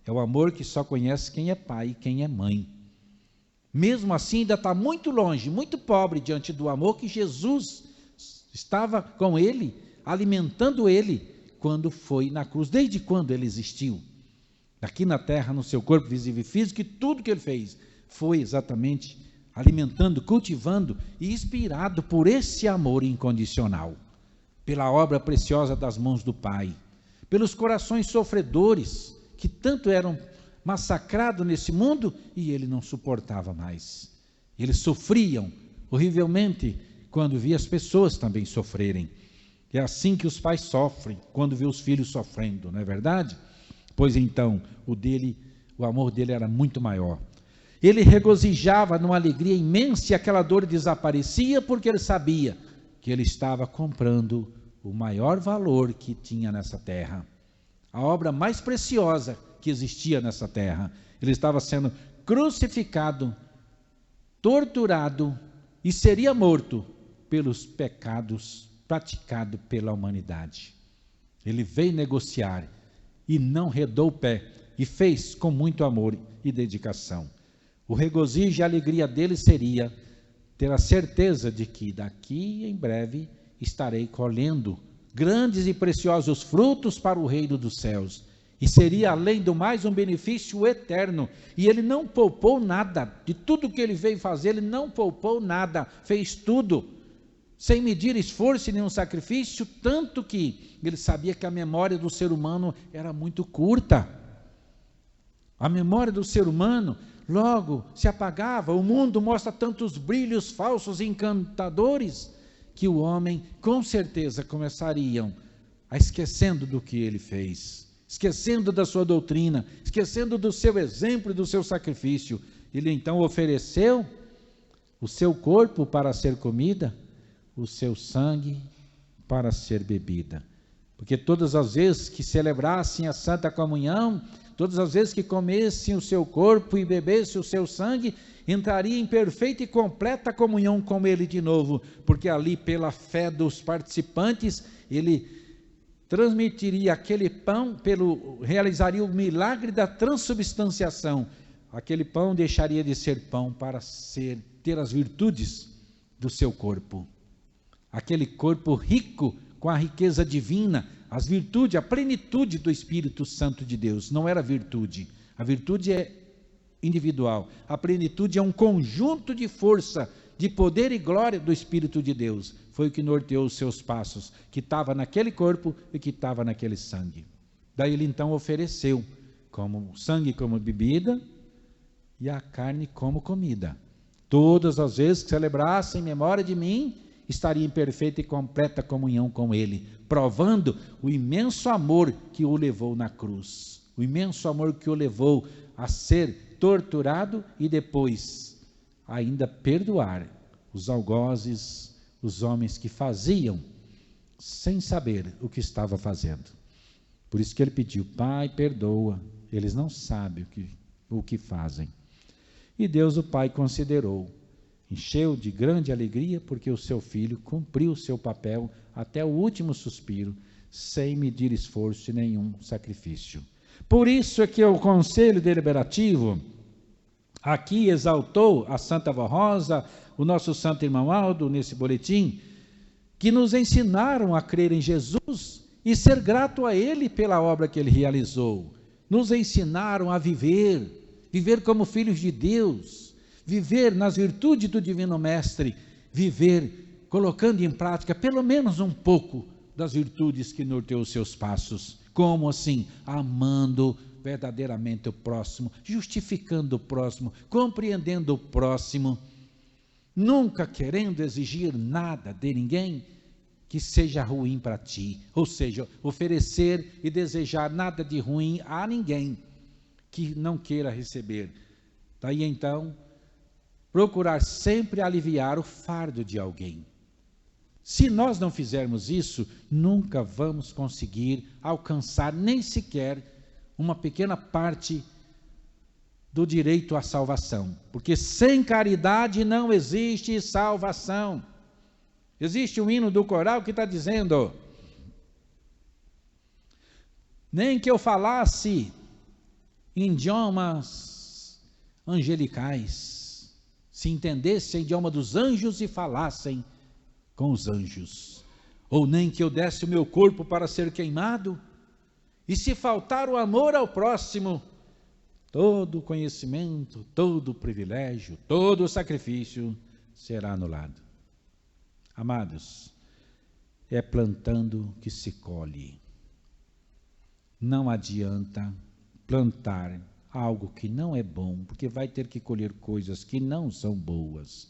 É o amor que só conhece quem é pai e quem é mãe. Mesmo assim, ainda está muito longe, muito pobre diante do amor que Jesus estava com ele, alimentando ele, quando foi na cruz. Desde quando ele existiu? Aqui na terra, no seu corpo visível e físico, e tudo que ele fez foi exatamente alimentando, cultivando e inspirado por esse amor incondicional, pela obra preciosa das mãos do Pai, pelos corações sofredores, que tanto eram massacrados nesse mundo, e ele não suportava mais. Eles sofriam horrivelmente quando via as pessoas também sofrerem. É assim que os pais sofrem quando vê os filhos sofrendo, não é verdade? Pois então, o amor dele era muito maior. Ele regozijava numa alegria imensa, e aquela dor desaparecia, porque ele sabia que ele estava comprando o maior valor que tinha nessa terra, a obra mais preciosa que existia nessa terra. Ele estava sendo crucificado, torturado e seria morto pelos pecados praticados pela humanidade. Ele veio negociar e não redou o pé, e fez com muito amor e dedicação. O regozijo e a alegria dele seria ter a certeza de que daqui em breve estarei colhendo grandes e preciosos frutos para o reino dos céus, e seria além do mais um benefício eterno. E ele não poupou nada, de tudo que ele veio fazer, ele não poupou nada, fez tudo, sem medir esforço e nenhum sacrifício, tanto que ele sabia que a memória do ser humano era muito curta. A memória do ser humano logo se apagava. O mundo mostra tantos brilhos falsos e encantadores, que o homem com certeza começariam a esquecendo do que ele fez, esquecendo da sua doutrina, esquecendo do seu exemplo e do seu sacrifício. Ele então ofereceu o seu corpo para ser comida, o seu sangue para ser bebida. Porque todas as vezes que celebrassem a Santa Comunhão, todas as vezes que comessem o seu corpo e bebessem o seu sangue, entraria em perfeita e completa comunhão com ele de novo, porque ali, pela fé dos participantes, ele transmitiria aquele pão, realizaria o milagre da transubstanciação. Aquele pão deixaria de ser pão para ter as virtudes do seu corpo. Aquele corpo rico com a riqueza divina, as virtudes, a plenitude do Espírito Santo de Deus. Não era virtude, a virtude é individual, a plenitude é um conjunto de força, de poder e glória do Espírito de Deus. Foi o que norteou os seus passos, que estava naquele corpo e que estava naquele sangue. Daí ele então ofereceu como sangue como bebida e a carne como comida. Todas as vezes que celebrassem em memória de mim, estaria em perfeita e completa comunhão com ele, provando o imenso amor que o levou na cruz, o imenso amor que o levou a ser torturado e depois ainda perdoar os algozes, os homens que faziam sem saber o que estava fazendo. Por isso que ele pediu: Pai, perdoa, eles não sabem o que fazem. E Deus o Pai considerou, encheu de grande alegria, porque o seu filho cumpriu o seu papel até o último suspiro, sem medir esforço e nenhum sacrifício. Por isso é que o Conselho Deliberativo aqui exaltou a Santa Vó Rosa, o nosso Santo Irmão Aldo, nesse boletim, que nos ensinaram a crer em Jesus e ser grato a Ele pela obra que Ele realizou. Nos ensinaram a viver como filhos de Deus, viver nas virtudes do Divino Mestre, viver colocando em prática pelo menos um pouco das virtudes que norteou os seus passos. Como assim? Amando verdadeiramente o próximo, justificando o próximo, compreendendo o próximo, nunca querendo exigir nada de ninguém que seja ruim para ti, ou seja, oferecer e desejar nada de ruim a ninguém que não queira receber. Daí então, procurar sempre aliviar o fardo de alguém, Se nós não fizermos isso, nunca vamos conseguir alcançar nem sequer uma pequena parte do direito à salvação. Porque sem caridade não existe salvação. Existe um hino do coral que está dizendo: nem que eu falasse em idiomas angelicais, se entendesse o idioma dos anjos e falassem com os anjos, ou nem que eu desse o meu corpo para ser queimado, e se faltar o amor ao próximo, todo o conhecimento, todo o privilégio, todo o sacrifício será anulado. Amados, é plantando que se colhe. Não adianta plantar algo que não é bom, porque vai ter que colher coisas que não são boas.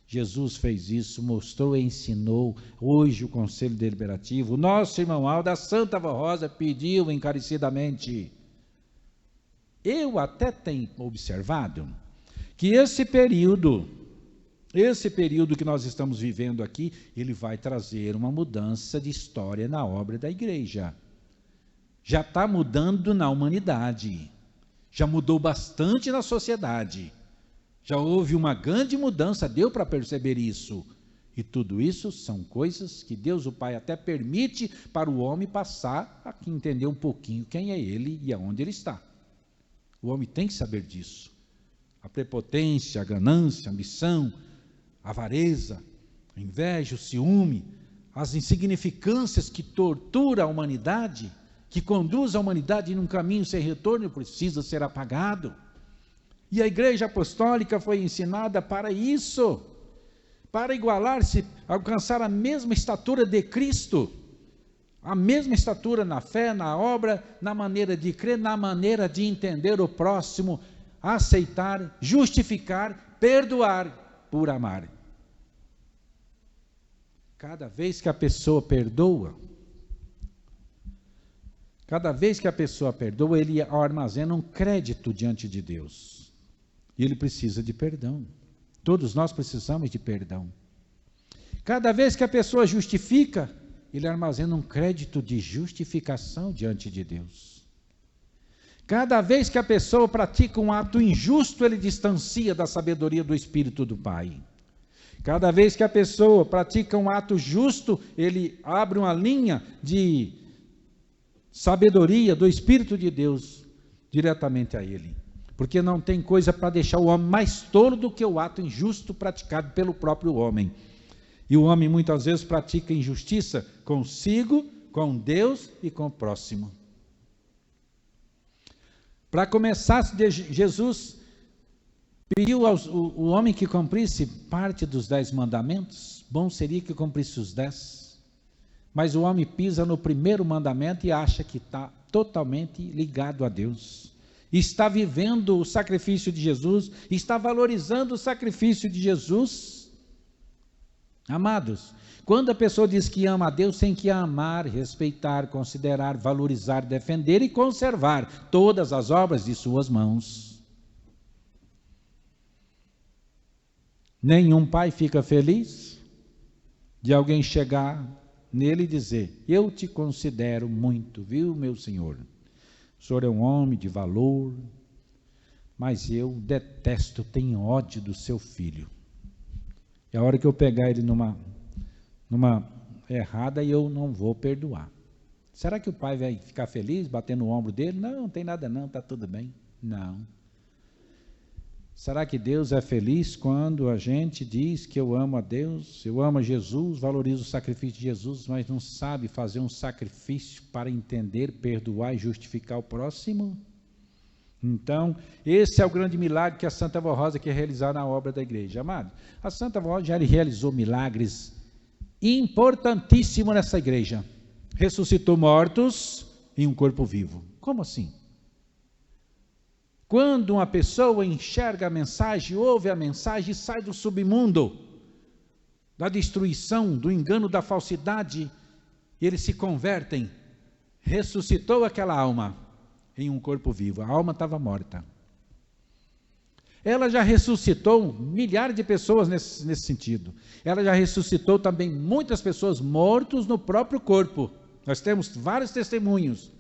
Jesus fez isso, mostrou e ensinou. Hoje o Conselho Deliberativo, o nosso irmão Aldo, da Santa Avó Rosa, pediu encarecidamente. Eu até tenho observado que esse período que nós estamos vivendo aqui, ele vai trazer uma mudança de história na obra da igreja. Já está mudando na humanidade, já mudou bastante na sociedade. Já houve uma grande mudança, deu para perceber isso. E tudo isso são coisas que Deus o Pai até permite para o homem passar a entender um pouquinho quem é ele e aonde ele está. O homem tem que saber disso. A prepotência, a ganância, a ambição, a avareza, a inveja, o ciúme, as insignificâncias que torturam a humanidade, que conduz a humanidade num caminho sem retorno, precisa ser apagado. E a Igreja Apostólica foi ensinada para isso, para igualar-se, alcançar a mesma estatura de Cristo, a mesma estatura na fé, na obra, na maneira de crer, na maneira de entender o próximo, aceitar, justificar, perdoar, por amar. Cada vez que a pessoa perdoa, ele armazena um crédito diante de Deus. E ele precisa de perdão. Todos nós precisamos de perdão. Cada vez que a pessoa justifica, ele armazena um crédito de justificação diante de Deus. Cada vez que a pessoa pratica um ato injusto, ele distancia da sabedoria do Espírito do Pai. Cada vez que a pessoa pratica um ato justo, ele abre uma linha de sabedoria do Espírito de Deus diretamente a ele. Porque não tem coisa para deixar o homem mais tolo do que o ato injusto praticado pelo próprio homem. E o homem muitas vezes pratica injustiça consigo, com Deus e com o próximo. Para começar, Jesus pediu o homem que cumprisse parte dos 10 mandamentos. Bom seria que cumprisse os 10. Mas o homem pisa no primeiro mandamento e acha que está totalmente ligado a Deus. Está vivendo o sacrifício de Jesus, está valorizando o sacrifício de Jesus. Amados, quando a pessoa diz que ama a Deus, tem que amar, respeitar, considerar, valorizar, defender e conservar todas as obras de suas mãos. Nenhum pai fica feliz de alguém chegar nele e dizer: eu te considero muito, viu, meu senhor? O senhor é um homem de valor, mas eu detesto, tenho ódio do seu filho. É a hora que eu pegar ele numa errada e eu não vou perdoar. Será que o pai vai ficar feliz, bater no ombro dele? Não, não tem nada não, está tudo bem. Não. Será que Deus é feliz quando a gente diz que eu amo a Deus, eu amo a Jesus, valorizo o sacrifício de Jesus, mas não sabe fazer um sacrifício para entender, perdoar e justificar o próximo? Então, esse é o grande milagre que a Santa Avó Rosa quer realizar na obra da igreja. Amado, a Santa Avó Rosa já realizou milagres importantíssimos nessa igreja. Ressuscitou mortos em um corpo vivo. Como assim? Quando uma pessoa enxerga a mensagem, ouve a mensagem e sai do submundo, da destruição, do engano, da falsidade, eles se convertem, ressuscitou aquela alma em um corpo vivo. A alma estava morta. Ela já ressuscitou milhares de pessoas nesse sentido. Ela já ressuscitou também muitas pessoas mortas no próprio corpo. Nós temos vários testemunhos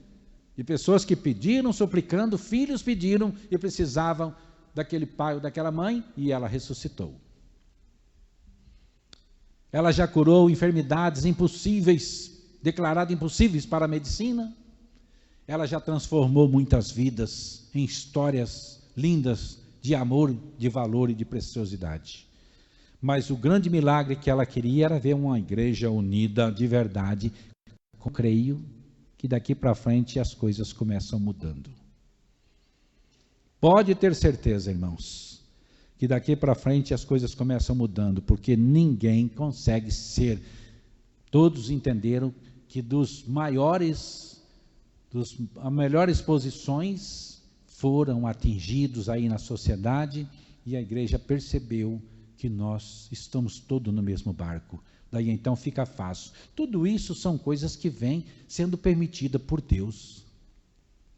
de pessoas que pediram, suplicando, filhos pediram e precisavam daquele pai ou daquela mãe, e ela ressuscitou. Ela já curou enfermidades impossíveis, declaradas impossíveis para a medicina. Ela já transformou muitas vidas em histórias lindas de amor, de valor e de preciosidade. Mas o grande milagre que ela queria era ver uma igreja unida de verdade. Eu creio que daqui para frente as coisas começam mudando. Pode ter certeza, irmãos, que daqui para frente as coisas começam mudando, porque ninguém consegue ser. Todos entenderam que as melhores posições foram atingidos aí na sociedade, e a igreja percebeu que nós estamos todos no mesmo barco. Daí então fica fácil. Tudo isso são coisas que vêm sendo permitidas por Deus.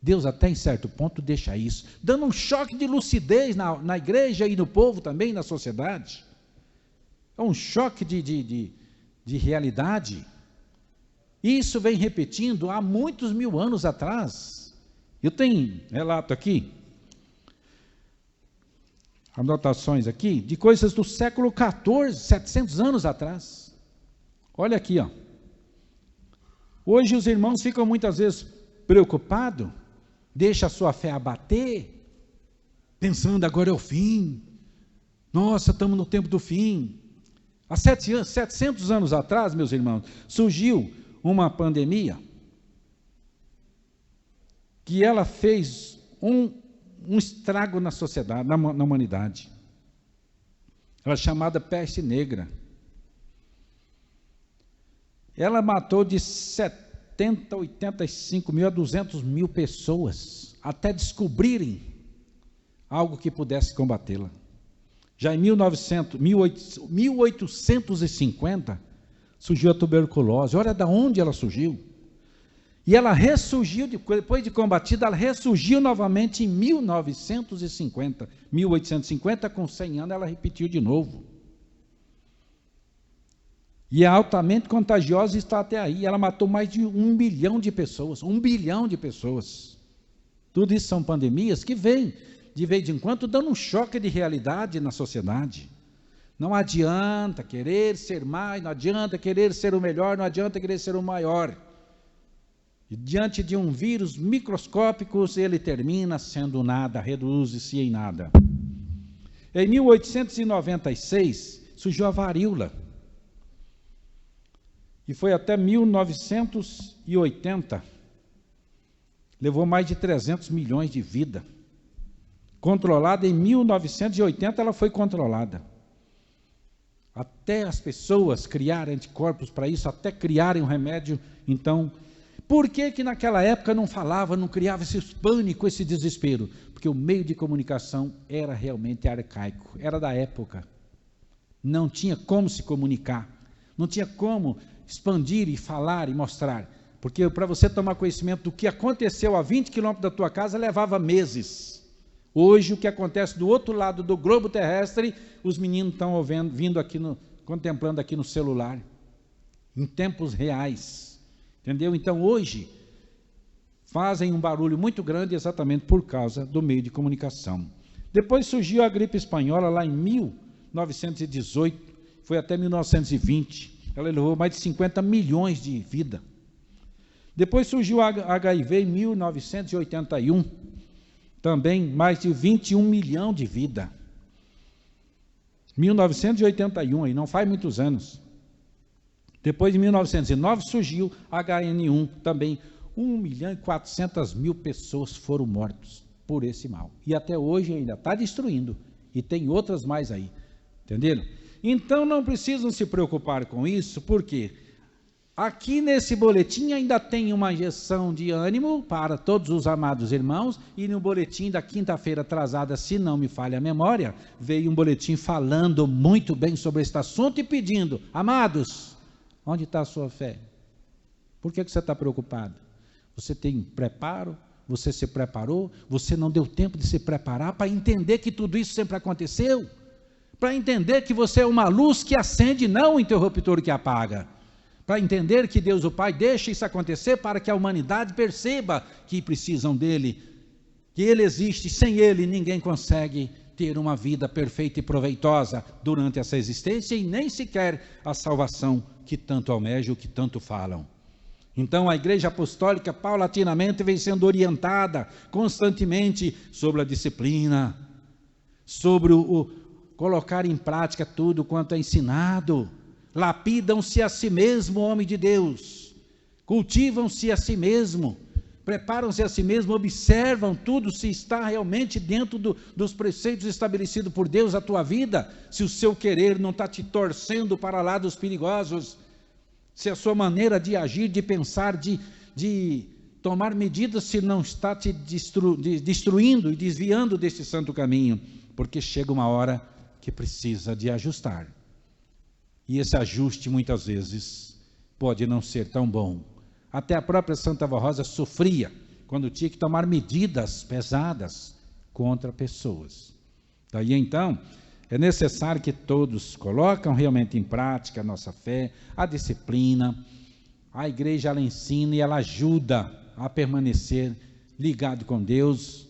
Deus até em certo ponto deixa isso, dando um choque de lucidez na igreja e no povo também, na sociedade. É um choque de realidade. Isso vem repetindo há muitos mil anos atrás. Eu tenho relato aqui, anotações aqui, de coisas do século XIV, 700 anos atrás. Olha aqui, ó. Hoje os irmãos ficam muitas vezes preocupados, deixam a sua fé abater, pensando agora é o fim. Nossa, estamos no tempo do fim. Há 700 anos atrás, meus irmãos, surgiu uma pandemia que ela fez um estrago na sociedade, na humanidade. Ela é chamada peste negra. Ela matou de 70, 85 mil a 200 mil pessoas, até descobrirem algo que pudesse combatê-la. Já em 1850, surgiu a tuberculose. Olha de onde ela surgiu. E ela ressurgiu, depois de combatida, ela ressurgiu novamente em 1950. 1850, com 100 anos, ela repetiu de novo. E é altamente contagiosa e está até aí. Ela matou mais de 1 bilhão de pessoas. 1 bilhão de pessoas. Tudo isso são pandemias que vêm, de vez em quando, dando um choque de realidade na sociedade. Não adianta querer ser mais, não adianta querer ser o melhor, não adianta querer ser o maior. E diante de um vírus microscópico, ele termina sendo nada, reduz-se em nada. Em 1896, surgiu a varíola. E foi até 1980. Levou mais de 300 milhões de vidas. Controlada em 1980, ela foi controlada. Até as pessoas criarem anticorpos para isso, até criarem um remédio. Então, por que naquela época não falava, não criava esse pânico, esse desespero? Porque o meio de comunicação era realmente arcaico, era da época. Não tinha como se comunicar, não tinha como expandir e falar e mostrar. Porque para você tomar conhecimento do que aconteceu a 20 quilômetros da tua casa, levava meses. Hoje, o que acontece do outro lado do globo terrestre, os meninos estão vindo aqui, contemplando aqui no celular, em tempos reais, entendeu? Então, hoje, fazem um barulho muito grande exatamente por causa do meio de comunicação. Depois surgiu a gripe espanhola lá em 1918, foi até 1920, ela levou mais de 50 milhões de vidas. Depois surgiu a HIV em 1981, também mais de 21 milhões de vidas. 1981, aí não faz muitos anos. Depois de 1909 surgiu HN1, também 1.400.000 pessoas foram mortas por esse mal. E até hoje ainda está destruindo. E tem outras mais aí. Entenderam? Então não precisam se preocupar com isso, porque aqui nesse boletim ainda tem uma injeção de ânimo para todos os amados irmãos, e no boletim da quinta-feira atrasada, se não me falha a memória, veio um boletim falando muito bem sobre este assunto e pedindo: amados, onde está a sua fé? Por que você está preocupado? Você tem preparo? Você se preparou? Você não deu tempo de se preparar para entender que tudo isso sempre aconteceu? Para entender que você é uma luz que acende, não um interruptor que apaga. Para entender que Deus o Pai deixa isso acontecer para que a humanidade perceba que precisam dele, que ele existe, sem ele ninguém consegue ter uma vida perfeita e proveitosa durante essa existência e nem sequer a salvação que tanto almejam, que tanto falam. Então a Igreja Apostólica paulatinamente vem sendo orientada constantemente sobre a disciplina, sobre o colocar em prática tudo quanto é ensinado. Lapidam-se a si mesmo, homem de Deus, cultivam-se a si mesmo, preparam-se a si mesmo, observam tudo se está realmente dentro dos preceitos estabelecidos por Deus a tua vida, se o seu querer não está te torcendo para lá dos perigosos, se a sua maneira de agir, de pensar, de tomar medidas, se não está te destruindo e desviando desse santo caminho, porque chega uma hora que precisa de ajustar. E esse ajuste, muitas vezes, pode não ser tão bom. Até a própria Santa Rosa sofria quando tinha que tomar medidas pesadas contra pessoas. Daí, então, é necessário que todos colocam realmente em prática a nossa fé, a disciplina. A igreja, ela ensina e ela ajuda a permanecer ligado com Deus.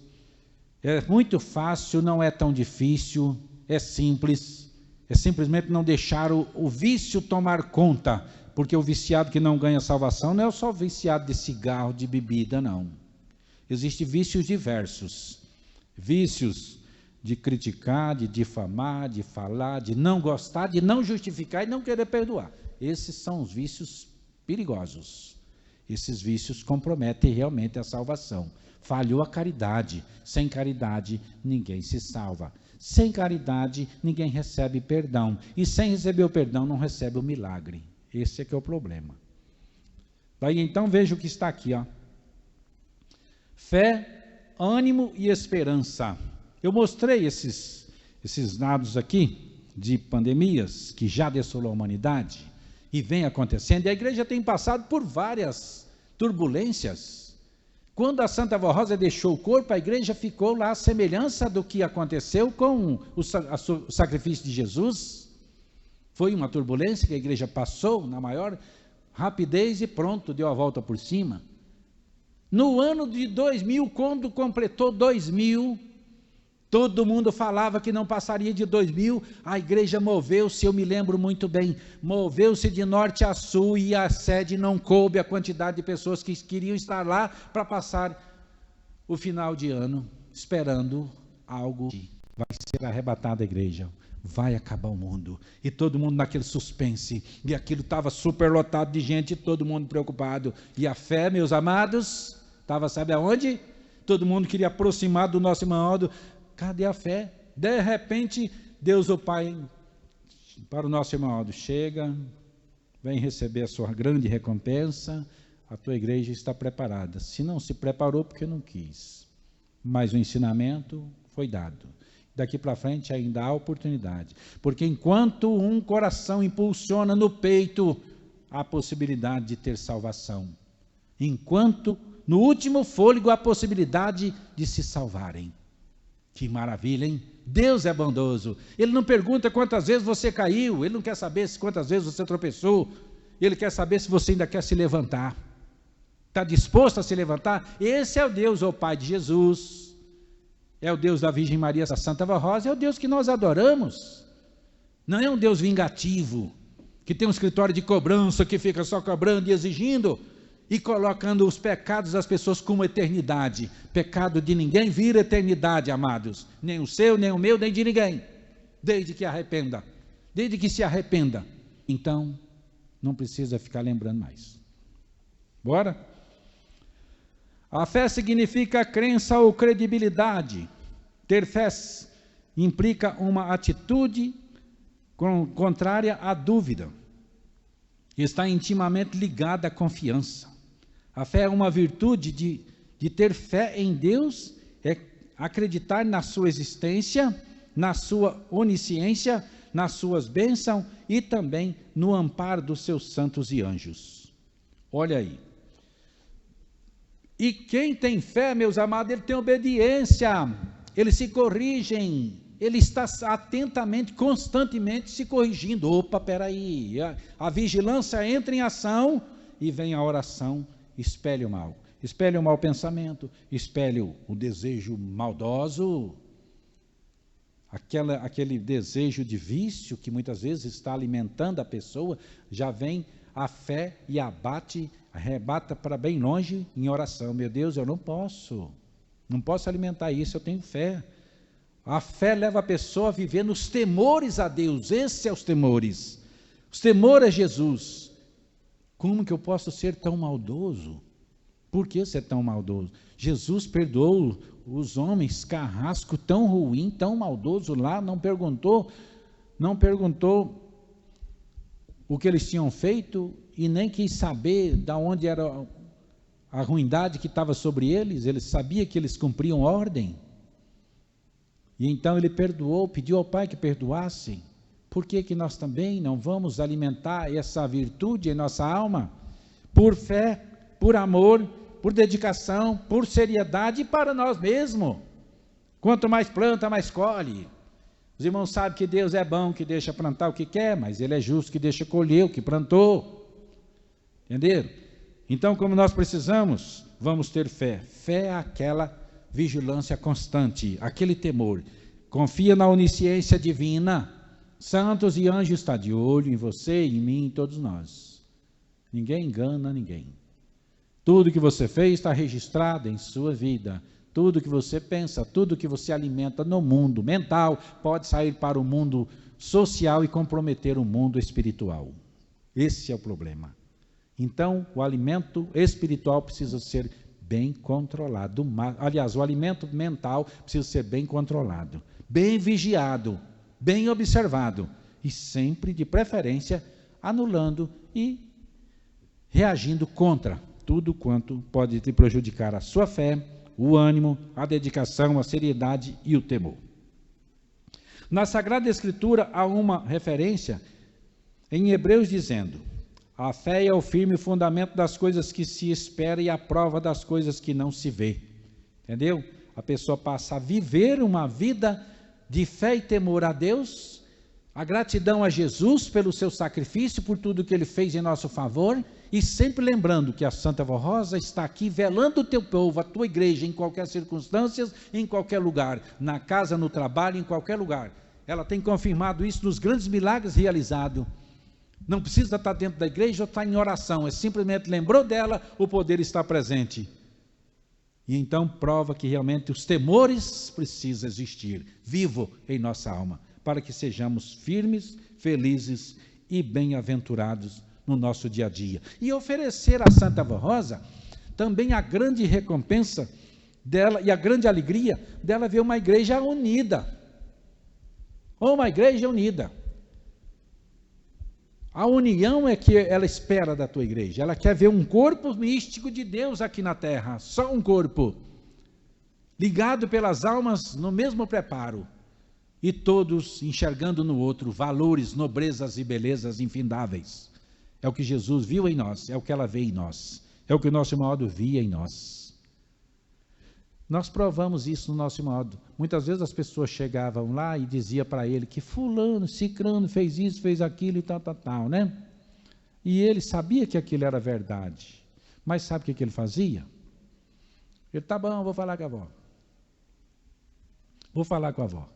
É muito fácil, não é tão difícil, é simples. É simplesmente não deixar o vício tomar conta, porque o viciado que não ganha salvação não é só viciado de cigarro, de bebida, não. Existem vícios diversos, vícios de criticar, de difamar, de falar, de não gostar, de não justificar e não querer perdoar. Esses são os vícios perigosos. Esses vícios comprometem realmente a salvação. Falhou a caridade, sem caridade ninguém se salva. Sem caridade, ninguém recebe perdão. E sem receber o perdão, não recebe o milagre. Esse é que é o problema. Daí, então, veja o que está aqui, ó. Fé, ânimo e esperança. Eu mostrei esses dados aqui, de pandemias, que já desolou a humanidade, e vem acontecendo. E a igreja tem passado por várias turbulências. Quando a Santa Rosa deixou o corpo, a igreja ficou lá à semelhança do que aconteceu com o sacrifício de Jesus. Foi uma turbulência que a igreja passou na maior rapidez e pronto, deu a volta por cima. No ano de 2000, quando completou 2000, todo mundo falava que não passaria de 2000, a igreja moveu-se, eu me lembro muito bem, moveu-se de norte a sul e a sede não coube a quantidade de pessoas que queriam estar lá para passar o final de ano, esperando algo. Vai ser arrebatada a igreja, vai acabar o mundo, e todo mundo naquele suspense, e aquilo estava superlotado de gente, todo mundo preocupado, e a fé, meus amados, estava, sabe aonde? Todo mundo queria aproximar do nosso irmão. Cadê a fé? De repente, Deus o Pai, para o nosso irmão Aldo, chega, vem receber a sua grande recompensa, a tua igreja está preparada. Se não se preparou, porque não quis. Mas o ensinamento foi dado. Daqui para frente ainda há oportunidade. Porque enquanto um coração impulsiona no peito a possibilidade de ter salvação, enquanto no último fôlego a possibilidade de se salvarem. Que maravilha, hein? Deus é bondoso. Ele não pergunta quantas vezes você caiu, Ele não quer saber quantas vezes você tropeçou, Ele quer saber se você ainda quer se levantar. Está disposto a se levantar? Esse é o Deus, o Pai de Jesus, é o Deus da Virgem Maria, da Santa Rosa, é o Deus que nós adoramos. Não é um Deus vingativo, que tem um escritório de cobrança, que fica só cobrando e exigindo, e colocando os pecados das pessoas como eternidade. Pecado de ninguém vira eternidade, amados. Nem o seu, nem o meu, nem de ninguém. Desde que arrependa. Desde que se arrependa. Então, não precisa ficar lembrando mais. Bora? A fé significa crença ou credibilidade. Ter fé implica uma atitude contrária à dúvida. Está intimamente ligada à confiança. A fé é uma virtude de ter fé em Deus, é acreditar na sua existência, na sua onisciência, nas suas bênçãos e também no amparo dos seus santos e anjos. Olha aí, E quem tem fé, meus amados, ele tem obediência, eles se corrigem, ele está atentamente, constantemente se corrigindo. Opa, peraí, a vigilância entra em ação e vem a oração, espelhe o mal. Espelhe o mau pensamento, espelhe o desejo maldoso, aquele desejo de vício que muitas vezes está alimentando a pessoa, já vem a fé e arrebata para bem longe em oração. Meu Deus, eu não posso alimentar isso, eu tenho fé. A fé leva a pessoa a viver nos temores a Deus, esses são os temores a Jesus. Como que eu posso ser tão maldoso? Por que ser tão maldoso? Jesus perdoou os homens, carrasco tão ruim, tão maldoso lá, não perguntou o que eles tinham feito e nem quis saber de onde era a ruindade que estava sobre eles. Ele sabia que eles cumpriam ordem. E então ele perdoou, pediu ao Pai que perdoasse. Por que nós também não vamos alimentar essa virtude em nossa alma? Por fé, por amor, por dedicação, por seriedade e para nós mesmos. Quanto mais planta, mais colhe. Os irmãos sabem que Deus é bom, que deixa plantar o que quer, mas Ele é justo, que deixa colher o que plantou. Entenderam? Então, como nós precisamos, vamos ter fé. Fé é aquela vigilância constante, aquele temor. Confia na onisciência divina. Santos e anjos estão de olho em você, em mim, em todos nós. Ninguém engana ninguém. Tudo que você fez está registrado em sua vida. Tudo que você pensa, tudo que você alimenta no mundo mental, pode sair para o mundo social e comprometer o mundo espiritual. Esse é o problema. Então, o alimento espiritual precisa ser bem controlado. Aliás, o alimento mental precisa ser bem controlado, bem vigiado, bem observado, e sempre, de preferência, anulando e reagindo contra tudo quanto pode te prejudicar a sua fé, o ânimo, a dedicação, a seriedade e o temor. Na Sagrada Escritura há uma referência em Hebreus dizendo: a fé é o firme fundamento das coisas que se espera e a prova das coisas que não se vê. Entendeu? A pessoa passa a viver uma vida de fé e temor a Deus, a gratidão a Jesus pelo seu sacrifício, por tudo que Ele fez em nosso favor, e sempre lembrando que a Santa Vó Rosa está aqui velando o teu povo, a tua igreja, em qualquer circunstância, em qualquer lugar, na casa, no trabalho, em qualquer lugar. Ela tem confirmado isso nos grandes milagres realizados. Não precisa estar dentro da igreja ou estar em oração, é simplesmente lembrou dela, o poder está presente. E então prova que realmente os temores precisam existir, vivo em nossa alma, para que sejamos firmes, felizes e bem-aventurados no nosso dia a dia. E oferecer à Santa Vó Rosa também a grande recompensa dela e a grande alegria dela ver uma igreja unida. Uma igreja unida. A união é que ela espera da tua igreja. Ela quer ver um corpo místico de Deus aqui na terra, só um corpo, ligado pelas almas no mesmo preparo, e todos enxergando no outro valores, nobrezas e belezas infindáveis. É o que Jesus viu em nós, é o que ela vê em nós, é o que o nosso modo via em nós. Nós provamos isso no nosso modo. Muitas vezes as pessoas chegavam lá e diziam para ele que fulano, cicrano fez isso, fez aquilo e tal, né? E ele sabia que aquilo era verdade. Mas sabe o que ele fazia? Ele, tá bom, vou falar com a avó. Vou falar com a avó.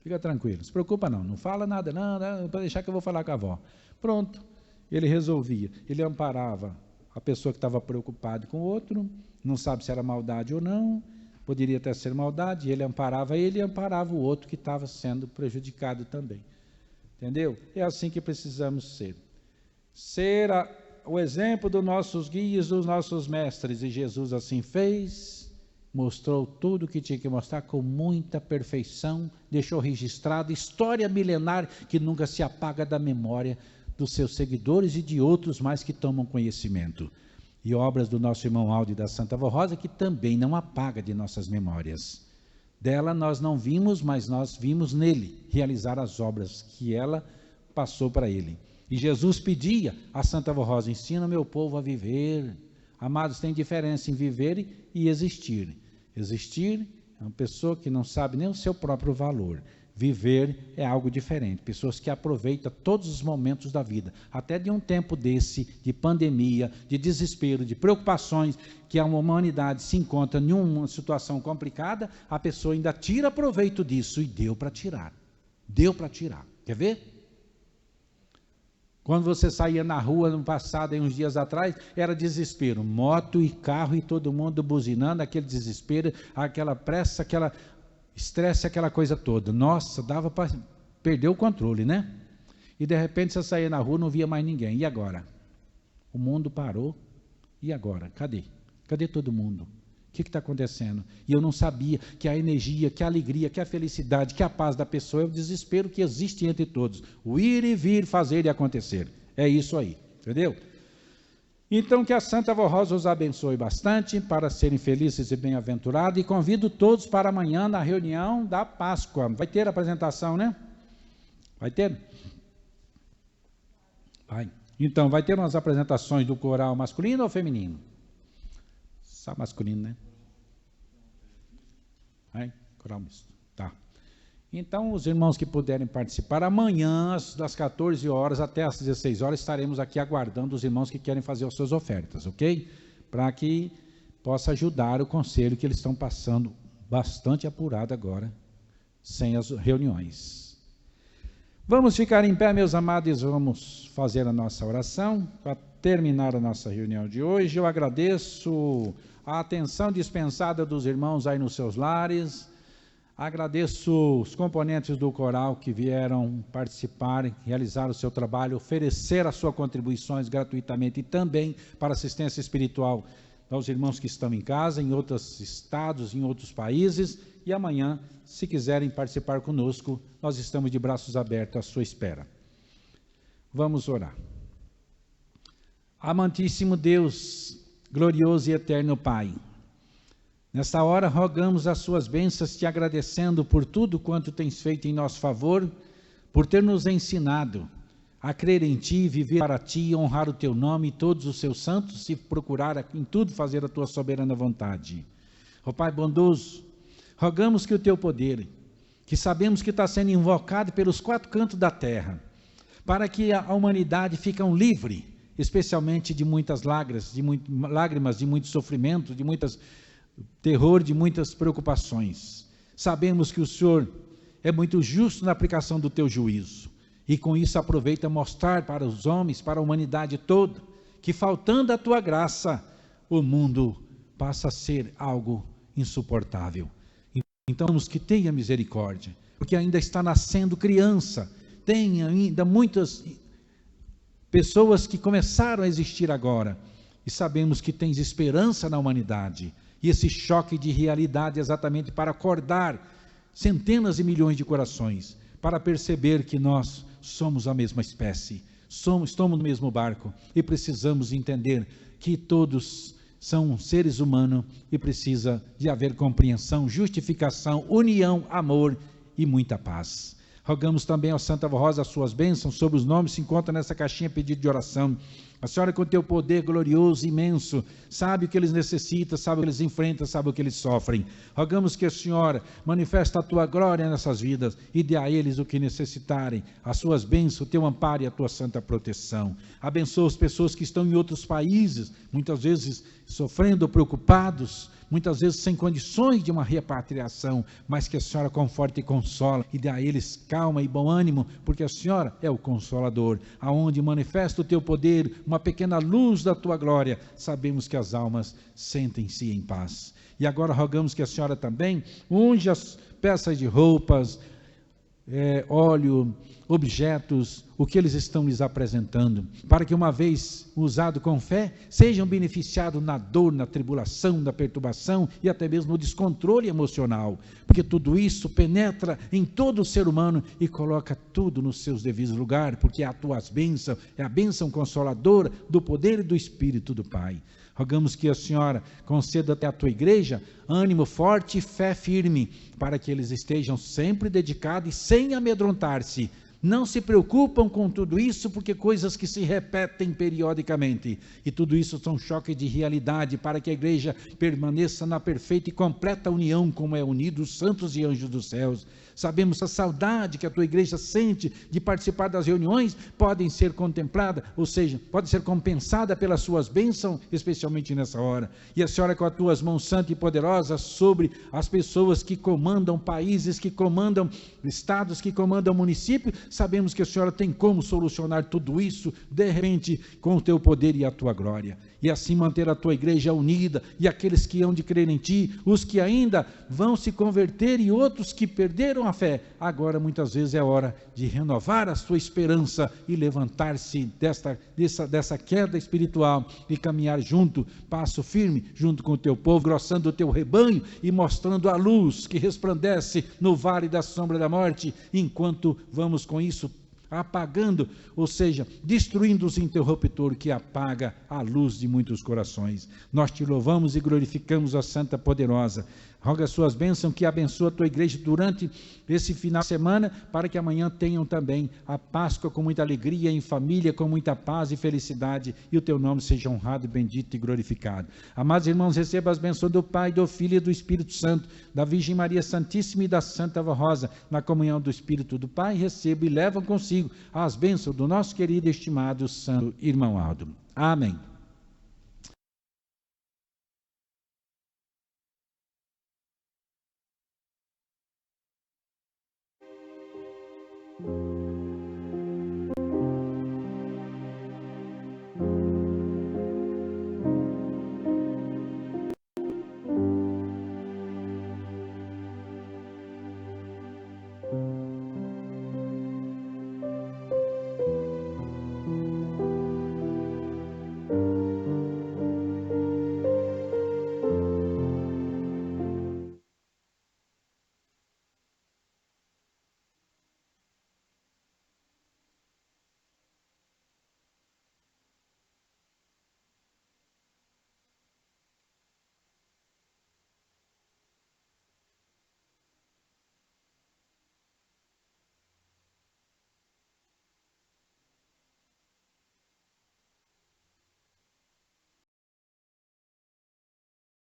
Fica tranquilo, não se preocupa não fala nada, não, para deixar que eu vou falar com a avó. Pronto, ele resolvia, ele amparava a pessoa que estava preocupada com o outro, não sabe se era maldade ou não, poderia até ser maldade, ele e amparava o outro que estava sendo prejudicado também. Entendeu? É assim que precisamos ser. Ser o exemplo dos nossos guias, dos nossos mestres, e Jesus assim fez, mostrou tudo o que tinha que mostrar com muita perfeição, deixou registrado, história milenar que nunca se apaga da memória dos seus seguidores e de outros mais que tomam conhecimento. E obras do nosso irmão Aldo e da Santa Vó Rosa, que também não apaga de nossas memórias. Dela nós não vimos, mas nós vimos nele realizar as obras que ela passou para ele. E Jesus pedia a Santa Vó Rosa: ensina meu povo a viver, Amados, tem diferença em viver e existir. Existir é uma pessoa que não sabe nem o seu próprio valor. Viver é algo diferente. Pessoas que aproveitam todos os momentos da vida, até de um tempo desse, de pandemia, de desespero, de preocupações, que a humanidade se encontra em uma situação complicada, a pessoa ainda tira proveito disso, e deu para tirar. Deu para tirar. Quer ver? Quando você saía na rua no passado, aí uns dias atrás, era desespero. Moto e carro e todo mundo buzinando, aquele desespero, aquela pressa, aquela estresse, aquela coisa toda. Nossa, dava para perder o controle, né? E de repente você saía na rua, não via mais ninguém. E agora? O mundo parou. E agora? Cadê? Cadê todo mundo? O que está acontecendo? E eu não sabia que a energia, que a alegria, que a felicidade, que a paz da pessoa é o desespero que existe entre todos. O ir e vir, fazer e acontecer. É isso aí, entendeu? Então que a Santa Vó Rosa os abençoe bastante para serem felizes e bem-aventurados, e convido todos para amanhã na reunião da Páscoa. Vai ter apresentação, né? Vai ter? Vai. Então, vai ter umas apresentações do coral masculino ou feminino? Só masculino, né? Vai? Coral misto. Tá. Então, os irmãos que puderem participar, amanhã, das 14 horas até as 16 horas, estaremos aqui aguardando os irmãos que querem fazer as suas ofertas, ok? Para que possa ajudar o conselho, que eles estão passando bastante apurado agora, sem as reuniões. Vamos ficar em pé, meus amados, e vamos fazer a nossa oração, para terminar a nossa reunião de hoje. Eu agradeço a atenção dispensada dos irmãos aí nos seus lares. Agradeço os componentes do coral que vieram participar, realizar o seu trabalho, oferecer as suas contribuições gratuitamente, e também para assistência espiritual aos irmãos que estão em casa, em outros estados, em outros países. E amanhã, se quiserem participar conosco, nós estamos de braços abertos à sua espera. Vamos orar. Amantíssimo Deus, glorioso e eterno Pai, nesta hora rogamos as suas bênçãos, te agradecendo por tudo quanto tens feito em nosso favor, por ter nos ensinado a crer em ti, viver para ti, honrar o teu nome e todos os seus santos, e procurar em tudo fazer a tua soberana vontade. Ó Pai bondoso, rogamos que o teu poder, que sabemos que está sendo invocado pelos 4 cantos da terra, para que a humanidade fique livre, especialmente de muitas lágrimas, de muito sofrimento, de muitas terror, de muitas preocupações. Sabemos que o Senhor é muito justo na aplicação do teu juízo, e com isso aproveita mostrar para os homens, para a humanidade toda, que faltando a tua graça, o mundo passa a ser algo insuportável. Então, que tenha misericórdia, porque ainda está nascendo criança, tem ainda muitas pessoas que começaram a existir agora, e sabemos que tens esperança na humanidade, e esse choque de realidade é exatamente para acordar centenas e milhões de corações, para perceber que nós somos a mesma espécie, estamos no mesmo barco, e precisamos entender que todos são seres humanos, e precisa de haver compreensão, justificação, união, amor e muita paz. Rogamos também ao Santa Vó Rosa as suas bênçãos sobre os nomes que se encontram nessa caixinha pedido de oração. A senhora, com o teu poder glorioso e imenso, sabe o que eles necessitam, sabe o que eles enfrentam, sabe o que eles sofrem. Rogamos que a senhora manifeste a tua glória nessas vidas e dê a eles o que necessitarem, as suas bênçãos, o teu amparo e a tua santa proteção. Abençoa as pessoas que estão em outros países, muitas vezes sofrendo, preocupados, muitas vezes sem condições de uma repatriação, mas que a senhora conforte e consola, e dê a eles calma e bom ânimo, porque a senhora é o Consolador, aonde manifesta o teu poder, uma pequena luz da tua glória, sabemos que as almas sentem-se em paz. E agora rogamos que a senhora também unja as peças de roupas, óleo, objetos, o que eles estão lhes apresentando, para que uma vez usado com fé, sejam beneficiados na dor, na tribulação, na perturbação e até mesmo no descontrole emocional, porque tudo isso penetra em todo o ser humano e coloca tudo nos seus devidos lugares, porque é a tua bênção, é a bênção consoladora do poder e do Espírito do Pai. Rogamos que a senhora conceda até a tua igreja ânimo forte e fé firme, para que eles estejam sempre dedicados e sem amedrontar-se, não se preocupam com tudo isso, porque coisas que se repetem periodicamente, e tudo isso são choques de realidade, para que a igreja permaneça na perfeita e completa união, como é unido os santos e anjos dos céus. Sabemos a saudade que a tua igreja sente de participar das reuniões, podem ser contempladas, ou seja, pode ser compensada pelas suas bênçãos, especialmente nessa hora. E a Senhora, com as tuas mãos santas e poderosas sobre as pessoas que comandam países, que comandam estados, que comandam municípios, sabemos que a Senhora tem como solucionar tudo isso, de repente, com o teu poder e a tua glória. E assim manter a tua igreja unida, e aqueles que hão de crer em ti, os que ainda vão se converter e outros que perderam a fé. Agora muitas vezes é hora de renovar a sua esperança e levantar-se dessa queda espiritual e caminhar junto, passo firme, junto com o teu povo, grossando o teu rebanho e mostrando a luz que resplandece no vale da sombra da morte, enquanto vamos com isso apagando, ou seja, destruindo os interruptores que apaga a luz de muitos corações. Nós te louvamos e glorificamos a Santa Poderosa. Roga as suas bênçãos, que abençoe a tua igreja durante esse final de semana, para que amanhã tenham também a Páscoa com muita alegria, em família, com muita paz e felicidade, e o teu nome seja honrado, bendito e glorificado. Amados irmãos, receba as bênçãos do Pai, do Filho e do Espírito Santo, da Virgem Maria Santíssima e da Santa Rosa, na comunhão do Espírito do Pai, receba e levam consigo as bênçãos do nosso querido e estimado Santo Irmão Aldo. Amém.